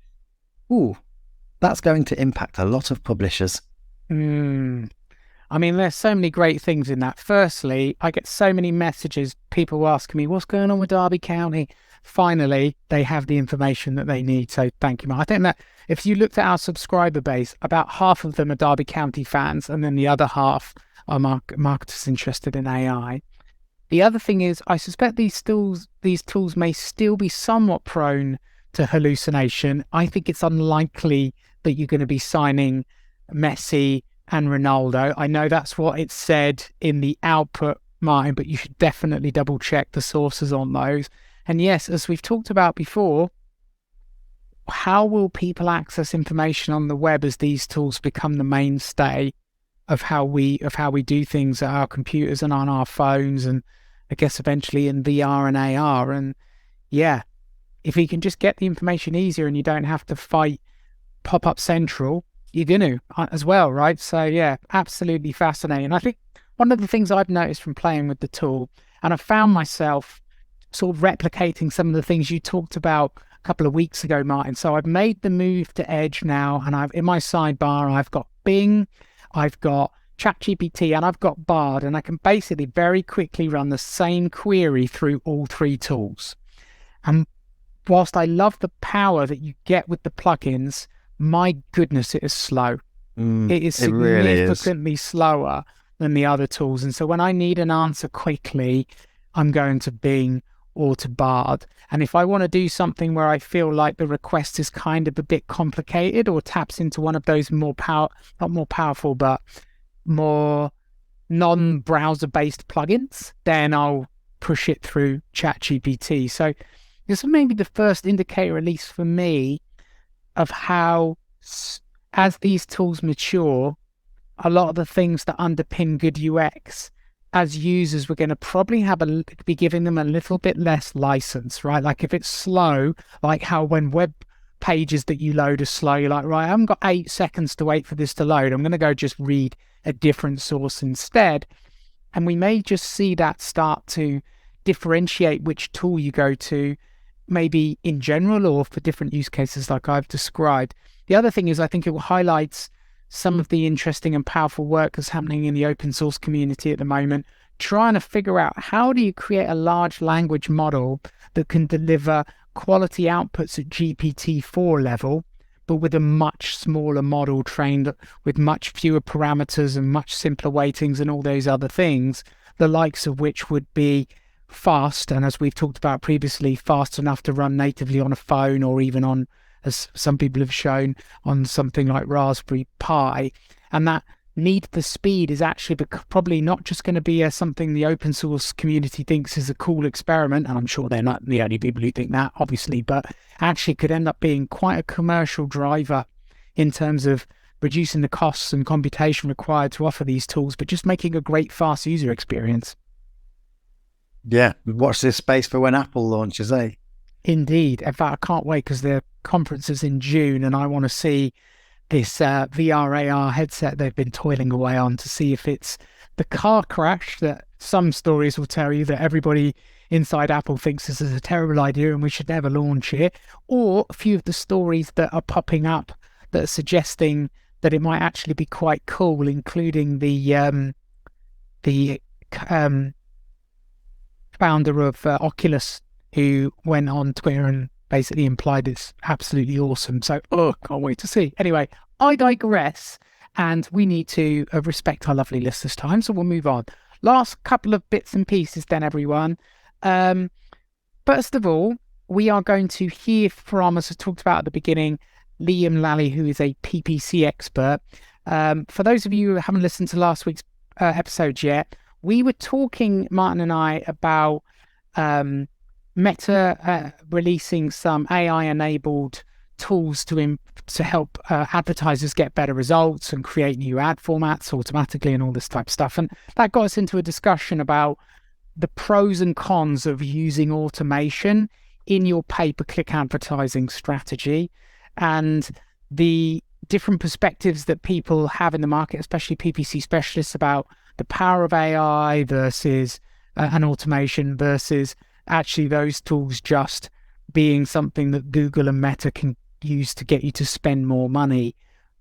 that's going to impact a lot of publishers. I mean, there's so many great things in that. Firstly, I get so many messages, people asking me, what's going on with Derby County? Finally, they have the information that they need. So thank you, Mark. I think that if you looked at our subscriber base, about half of them are Derby County fans, and then the other half are marketers interested in AI. The other thing is, I suspect these tools may still be somewhat prone to hallucination. I think it's unlikely that you're going to be signing Messi and Ronaldo. I know that's what it said in the output, Martin, but you should definitely double check the sources on those. And yes, as we've talked about before, how will people access information on the web as these tools become the mainstay of how we do things at our computers and on our phones, and I guess eventually in VR and AR? And yeah, if you can just get the information easier and you don't have to fight pop-up central, you're going to as well, right? So yeah, absolutely fascinating. I think one of the things I've noticed from playing with the tool, and I found myself sort of replicating some of the things you talked about a couple of weeks ago, Martin. So I've made the move to Edge now, and I've in my sidebar, I've got Bing, I've got ChatGPT, and I've got Bard, and I can basically very quickly run the same query through all three tools. And whilst I love the power that you get with the plugins, my goodness, it is slow. It is significantly slower than the other tools. And so when I need an answer quickly, I'm going to Bing or to Bard. And if I want to do something where I feel like the request is kind of a bit complicated or taps into one of those not more powerful, but more non-browser based plugins, then I'll push it through ChatGPT. So this is maybe the first indicator, at least for me, of how, as these tools mature, a lot of the things that underpin good UX, as users, we're going to probably be giving them a little bit less license, right? Like if it's slow, like how when web pages that you load are slow, you're like, right, I haven't got 8 seconds to wait for this to load. I'm going to go just read a different source instead. And we may just see that start to differentiate which tool you go to, maybe in general or for different use cases like I've described. The other thing is I think it highlights some of the interesting and powerful work that's happening in the open source community at the moment, trying to figure out how do you create a large language model that can deliver quality outputs at GPT-4 level, but with a much smaller model trained with much fewer parameters and much simpler weightings and all those other things, the likes of which would be fast, and as we've talked about previously, fast enough to run natively on a phone or even on, as some people have shown, on something like Raspberry Pi. And that need for speed is actually probably not just going to be something the open source community thinks is a cool experiment, and I'm sure they're not the only people who think that, obviously, but actually could end up being quite a commercial driver in terms of reducing the costs and computation required to offer these tools, but just making a great, fast user experience. Yeah, watch this space for when Apple launches, eh? Indeed. In fact, I can't wait because their conference is in June and I want to see this VR AR headset they've been toiling away on to see if it's the car crash that some stories will tell you that everybody inside Apple thinks this is a terrible idea and we should never launch it, or a few of the stories that are popping up that are suggesting that it might actually be quite cool, including the founder of Oculus, who went on Twitter and basically implied it's absolutely awesome. So, can't wait to see. Anyway, I digress, and we need to respect our lovely list this time, so we'll move on. Last couple of bits and pieces then, everyone. First of all, we are going to hear from, as I talked about at the beginning, Liam Lally, who is a PPC expert. For those of you who haven't listened to last week's episode yet, we were talking, Martin and I, about Meta releasing some AI-enabled tools to help advertisers get better results and create new ad formats automatically and all this type of stuff. And that got us into a discussion about the pros and cons of using automation in your pay-per-click advertising strategy and the different perspectives that people have in the market, especially PPC specialists, about the power of AI versus an automation versus actually those tools just being something that Google and Meta can use to get you to spend more money,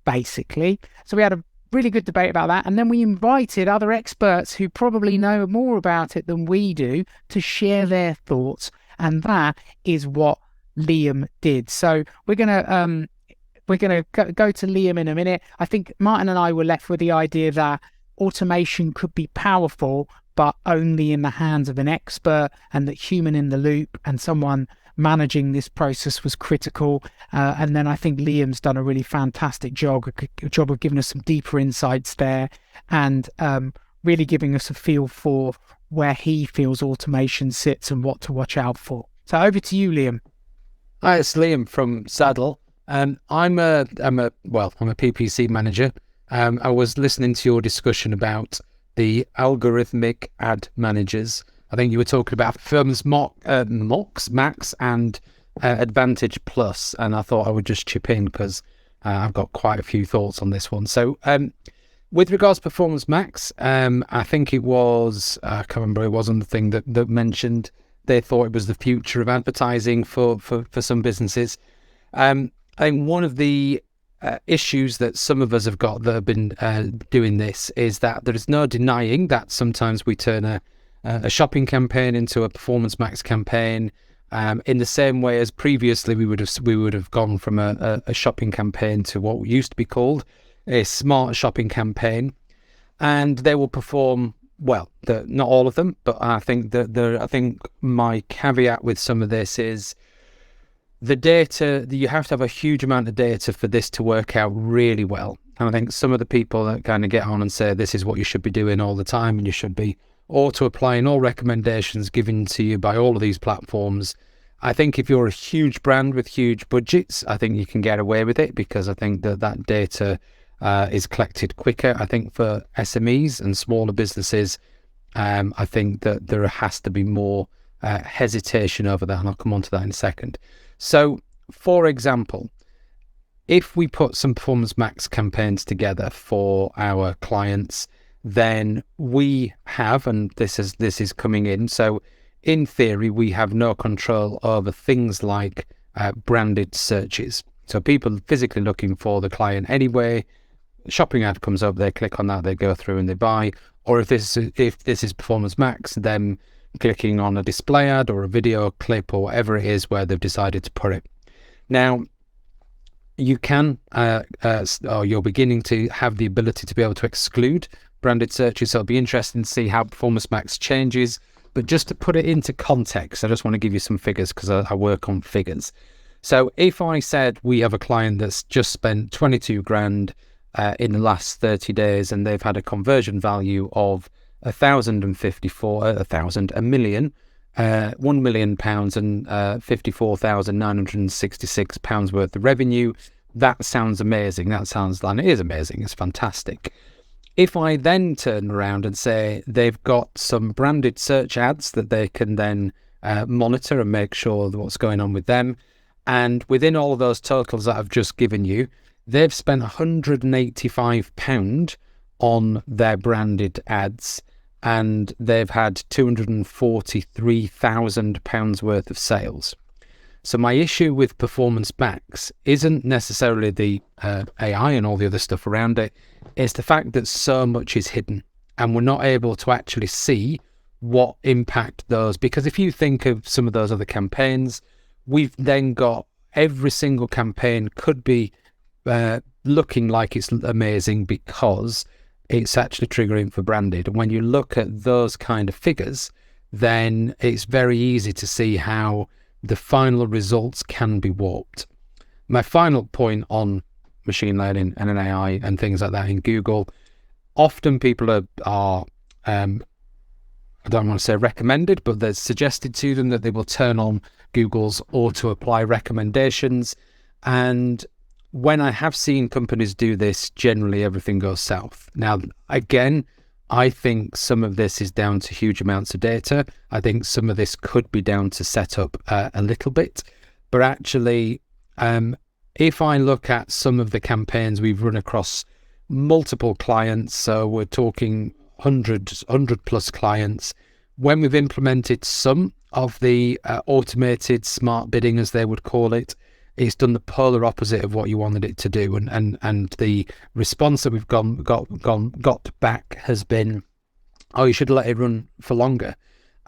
basically. So we had a really good debate about that. And then we invited other experts who probably know more about it than we do to share their thoughts. And that is what Liam did. So we're going to go to Liam in a minute. I think Martin and I were left with the idea that automation could be powerful, but only in the hands of an expert, and that human in the loop and someone managing this process was critical. And then I think Liam's done a really fantastic job of giving us some deeper insights there and really giving us a feel for where he feels automation sits and what to watch out for. So over to you, Liam. Hi, it's Liam from Saddle. I'm a PPC manager. I was listening to your discussion about the algorithmic ad managers. I think you were talking about Performance Max and Advantage Plus, and I thought I would just chip in because I've got quite a few thoughts on this one. So, with regards to Performance Max, I think it was, I can't remember, it wasn't the thing that mentioned they thought it was the future of advertising for some businesses. I think one of the issues that some of us have got that have been doing this is that there is no denying that sometimes we turn a shopping campaign into a Performance Max campaign. In the same way as previously we would have gone from a shopping campaign to what used to be called a smart shopping campaign, and they will perform well. Not all of them, but I think I think my caveat with some of this is the data. You have to have a huge amount of data for this to work out really well. And I think some of the people that kind of get on and say this is what you should be doing all the time, and you should be auto-applying all recommendations given to you by all of these platforms. I think if you're a huge brand with huge budgets, I think you can get away with it because I think that data is collected quicker. I think for SMEs and smaller businesses, I think that there has to be more hesitation over that, and I'll come on to that in a second. So, for example, if we put some Performance Max campaigns together for our clients, then we have, and this is coming in, so in theory, we have no control over things like branded searches. So people physically looking for the client anyway, shopping ad comes up, they click on that, they go through and they buy. Or if this is Performance Max, them clicking on a display ad or a video clip or whatever it is where they've decided to put it. Now, you can, or you're beginning to have the ability to be able to exclude branded searches. So it'll be interesting to see how Performance Max changes. But just to put it into context, I just want to give you some figures because I work on figures. So if I said we have a client that's just spent 22 grand in the last 30 days and they've had a conversion value of £1,054,000 and £54,966 worth of revenue. That sounds amazing. It is amazing. It's fantastic. If I then turn around and say they've got some branded search ads that they can then monitor and make sure what's going on with them, and within all of those totals that I've just given you, they've spent £185 on their branded ads, and they've had £243,000 worth of sales. So my issue with Performance Max isn't necessarily the AI and all the other stuff around it. It's the fact that so much is hidden and we're not able to actually see what impact those, because if you think of some of those other campaigns, we've then got every single campaign could be looking like it's amazing because it's actually triggering for branded. And when you look at those kind of figures, then it's very easy to see how the final results can be warped. My final point on machine learning and an AI and things like that in Google, often people are I don't want to say recommended, but they're suggested to them that they will turn on Google's auto-apply recommendations. And when I have seen companies do this, generally everything goes south. Now, again, I think some of this is down to huge amounts of data. I think some of this could be down to setup a little bit. But actually, if I look at some of the campaigns we've run across multiple clients, so we're talking 100 plus clients, when we've implemented some of the automated smart bidding, as they would call it, it's done the polar opposite of what you wanted it to do, and the response that we've got back has been, oh, you should let it run for longer.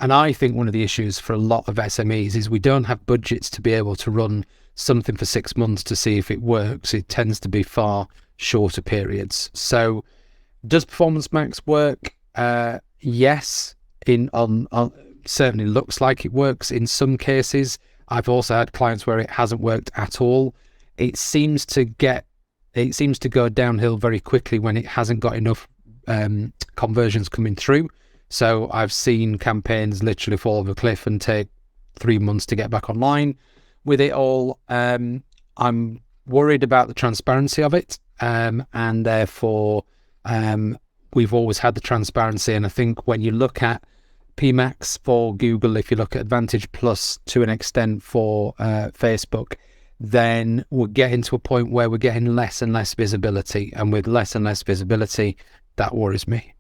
And I think one of the issues for a lot of SMEs is we don't have budgets to be able to run something for 6 months to see if it works. It tends to be far shorter periods. So does Performance Max work? Yes, certainly looks like it works in some cases. I've also had clients where it hasn't worked at all. It seems to go downhill very quickly when it hasn't got enough conversions coming through. So I've seen campaigns literally fall off a cliff and take 3 months to get back online. with it all, I'm worried about the transparency of it, and therefore we've always had the transparency. And I think when you look at PMAX for Google, if you look at Advantage Plus to an extent for Facebook, then we're getting to a point where we're getting less and less visibility. And with less and less visibility, that worries me.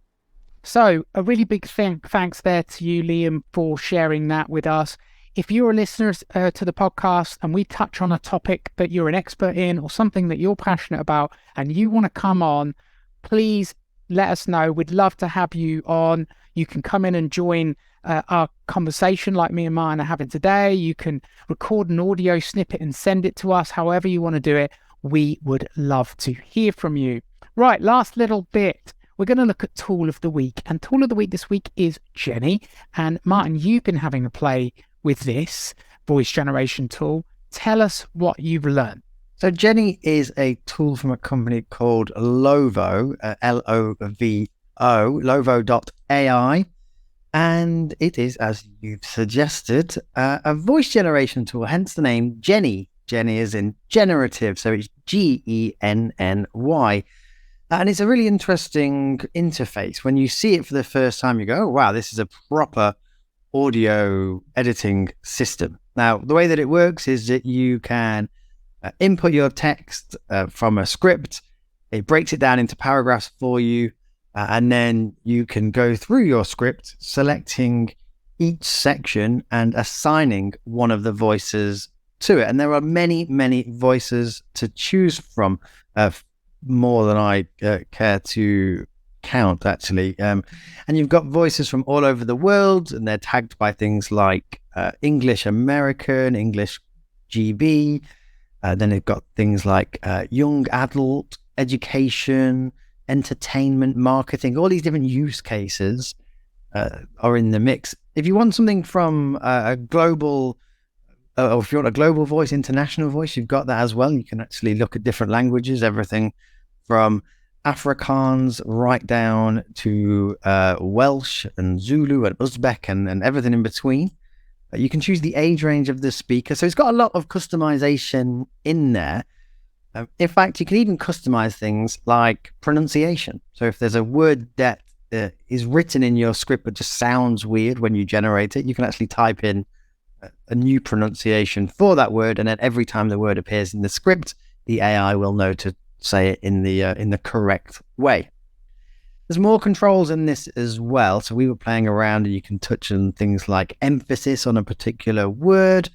So a really big thanks there to you, Liam, for sharing that with us. If you're a listener to the podcast and we touch on a topic that you're an expert in or something that you're passionate about and you want to come on, please let us know. We'd love to have you on. You can come in and join our conversation like me and Martin are having today. You can record an audio snippet and send it to us, however you want to do it. We would love to hear from you. Right, last little bit. We're going to look at Tool of the Week. And Tool of the Week this week is Jenny. And Martin, you've been having a play with this voice generation tool. Tell us what you've learned. So Jenny is a tool from a company called Lovo, L-O-V-O, Lovo.ai. And it is, as you've suggested, a voice generation tool, hence the name Jenny. Jenny is in generative, so it's Genny. And it's a really interesting interface. When you see it for the first time, you go, oh, wow, this is a proper audio editing system. Now, the way that it works is that you can input your text from a script. It breaks it down into paragraphs for you. And then you can go through your script, selecting each section and assigning one of the voices to it. And there are many, many voices to choose from, more than I care to count, actually. And you've got voices from all over the world, and they're tagged by things like English American, English GB. Then they've got things like young adult, education, entertainment, marketing. All these different use cases are in the mix. If you want something from a global, or if you want a global voice, international voice, you've got that as well. You can actually look at different languages, everything from Afrikaans right down to Welsh and Zulu and Uzbek and everything in between. You can choose the age range of the speaker. So it's got a lot of customization in there. In fact, you can even customize things like pronunciation. So if there's a word that is written in your script but just sounds weird when you generate it, you can actually type in a new pronunciation for that word, and then every time the word appears in the script, the AI will know to say it in the correct way. There's more controls in this as well. So we were playing around, and you can touch on things like emphasis on a particular word.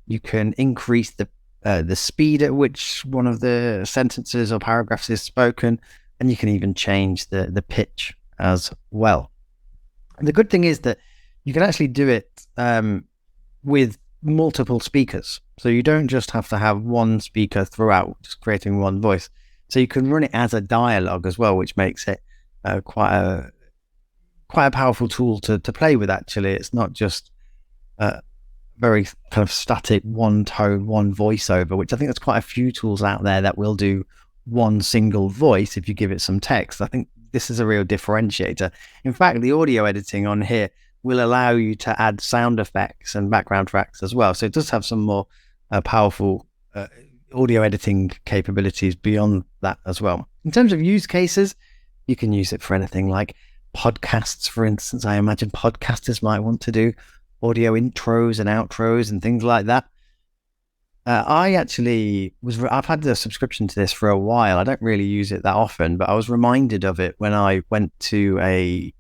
You can increase the speed at which one of the sentences or paragraphs is spoken, and you can even change the pitch as well. And the good thing is that you can actually do it with multiple speakers. So you don't just have to have one speaker throughout, just creating one voice. So you can run it as a dialogue as well, which makes it quite a powerful tool to play with, actually. It's not just very kind of static, one tone, one voiceover, which I think there's quite a few tools out there that will do one single voice if you give it some text. I think this is a real differentiator. In fact, the audio editing on here will allow you to add sound effects and background tracks as well. So it does have some more powerful audio editing capabilities beyond that as well. In terms of use cases, you can use it for anything like podcasts, for instance. I imagine podcasters might want to do audio intros and outros and things like that. I've had the subscription to this for a while. I don't really use it that often, but I was reminded of it when I went to a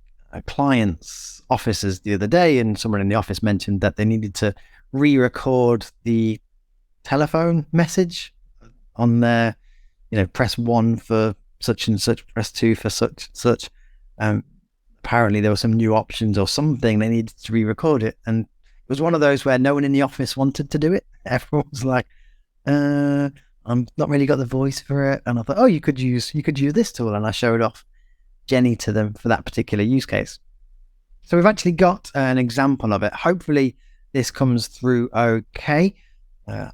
client's offices the other day, and someone in the office mentioned that they needed to re-record the telephone message on their, press 1 for such and such, press 2 for such and such. Apparently there were some new options or something. They needed to re-record it, and it was one of those where no one in the office wanted to do it. Everyone was like, I'm not really got the voice for it. And I thought, oh, you could use this tool, and I showed off Jenny to them for that particular use case. So we've actually got an example of it. Hopefully this comes through okay.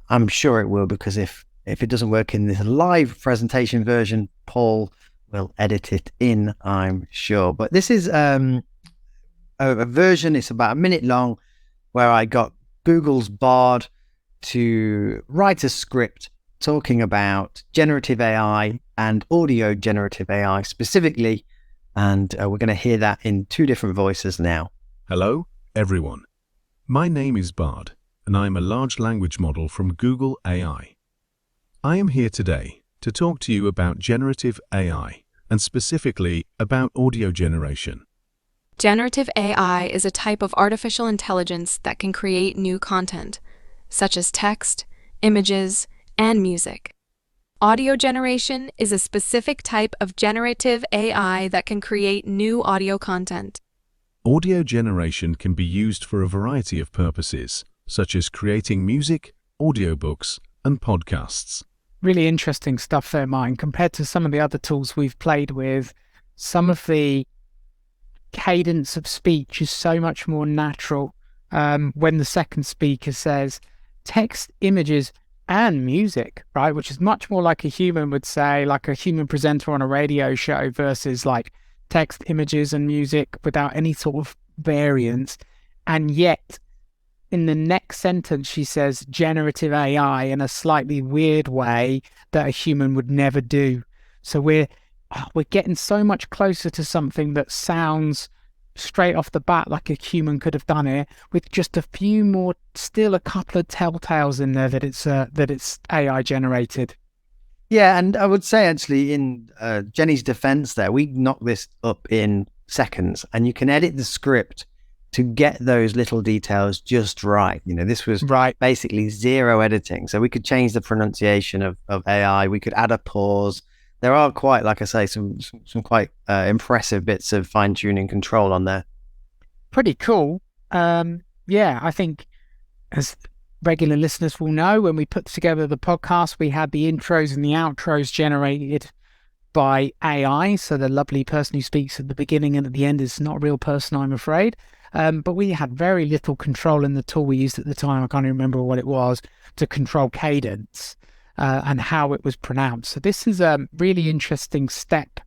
I'm sure it will, because if it doesn't work in this live presentation version, Paul will edit it in, I'm sure. But this is a version, it's about a minute long, where I got Google's Bard to write a script talking about generative AI and audio generative AI specifically. And we're going to hear that in two different voices now. Hello, everyone. My name is Bard, and I'm a large language model from Google AI. I am here today to talk to you about generative AI, and specifically about audio generation. Generative AI is a type of artificial intelligence that can create new content, such as text, images, and music. Audio generation is a specific type of generative AI that can create new audio content. Audio generation can be used for a variety of purposes, such as creating music, audiobooks, and podcasts. Really interesting stuff there, Martin. Compared to some of the other tools we've played with, some of the cadence of speech is so much more natural. When the second speaker says text, images, and music, right? Which is much more like a human would say, like a human presenter on a radio show versus like text, images, and music without any sort of variance. And yet, in the next sentence, she says generative AI in a slightly weird way that a human would never do. So we're getting so much closer to something that sounds straight off the bat like a human could have done it, with just a few more, still a couple of telltales in there that it's AI generated. Yeah, and I would say actually in Jenny's defense there, we knocked this up in seconds, and you can edit the script to get those little details just right. You know, this was basically zero editing. So we could change the pronunciation of AI. We could add a pause. There are quite, like I say, some quite impressive bits of fine-tuning control on there. Pretty cool. Yeah, I think as regular listeners will know, when we put together the podcast, we had the intros and the outros generated by AI. So the lovely person who speaks at the beginning and at the end is not a real person, I'm afraid. But we had very little control in the tool we used at the time. I can't even remember what it was, to control cadence and how it was pronounced. So this is a really interesting step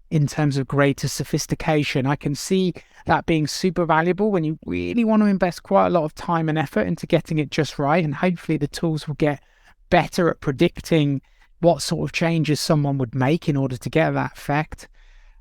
in terms of greater sophistication. I can see that being super valuable when you really want to invest quite a lot of time and effort into getting it just right. And hopefully the tools will get better at predicting what sort of changes someone would make in order to get that effect.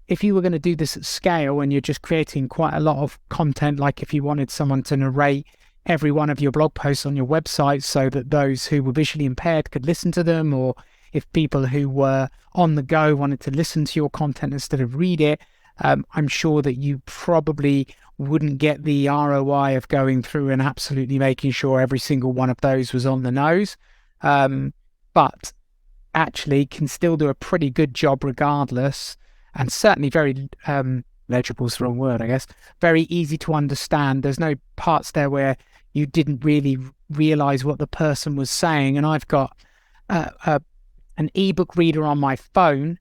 If you were going to do this at scale and you're just creating quite a lot of content, like if you wanted someone to narrate every one of your blog posts on your website so that those who were visually impaired could listen to them, or if people who were on the go wanted to listen to your content instead of read it, I'm sure that you probably wouldn't get the ROI of going through and absolutely making sure every single one of those was on the nose. But actually can still do a pretty good job regardless, and certainly very legible is the wrong word, I guess. Very easy to understand. There's no parts there where you didn't really realize what the person was saying. And I've got an ebook reader on my phone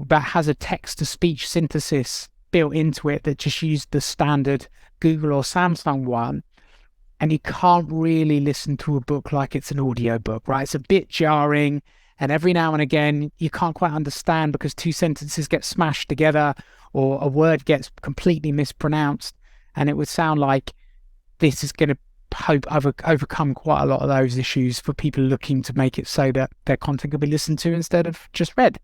that has a text-to-speech synthesis built into it that just used the standard Google or Samsung one. And you can't really listen to a book like it's an audio book, right? It's a bit jarring. And every now and again, you can't quite understand because two sentences get smashed together or a word gets completely mispronounced. And it would sound like this is going to overcome quite a lot of those issues for people looking to make it so that their content can be listened to instead of just read.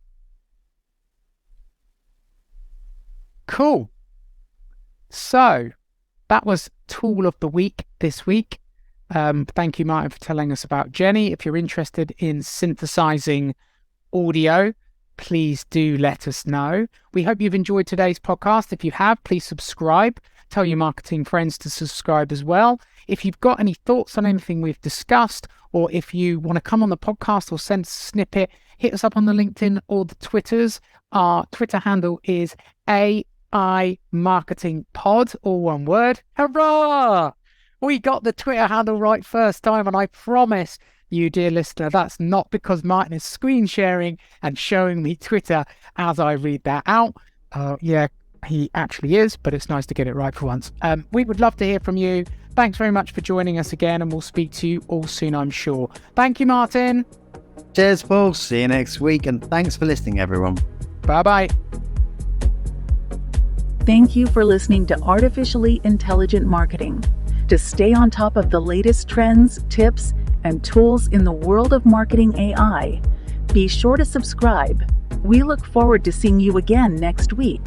Cool. So that was Tool of the Week this week. Thank you, Martin, for telling us about Jenny. If you're interested in synthesizing audio, please do let us know. We hope you've enjoyed today's podcast. If you have, please subscribe. Tell your marketing friends to subscribe as well. If you've got any thoughts on anything we've discussed, or if you want to come on the podcast or send us a snippet, hit us up on the LinkedIn or the Twitters. Our Twitter handle is AI Marketing Pod, all one word. Hurrah! We got the Twitter handle right first time, and I promise you, dear listener, that's not because Martin is screen sharing and showing me Twitter as I read that out. Yeah, he actually is, but it's nice to get it right for once. We would love to hear from you. Thanks very much for joining us again, and we'll speak to you all soon, I'm sure. Thank you, Martin. Cheers, Paul. See you next week, and thanks for listening, everyone. Bye-bye. Thank you for listening to Artificially Intelligent Marketing. To stay on top of the latest trends, tips, and tools in the world of marketing AI. Be sure to subscribe. We look forward to seeing you again next week.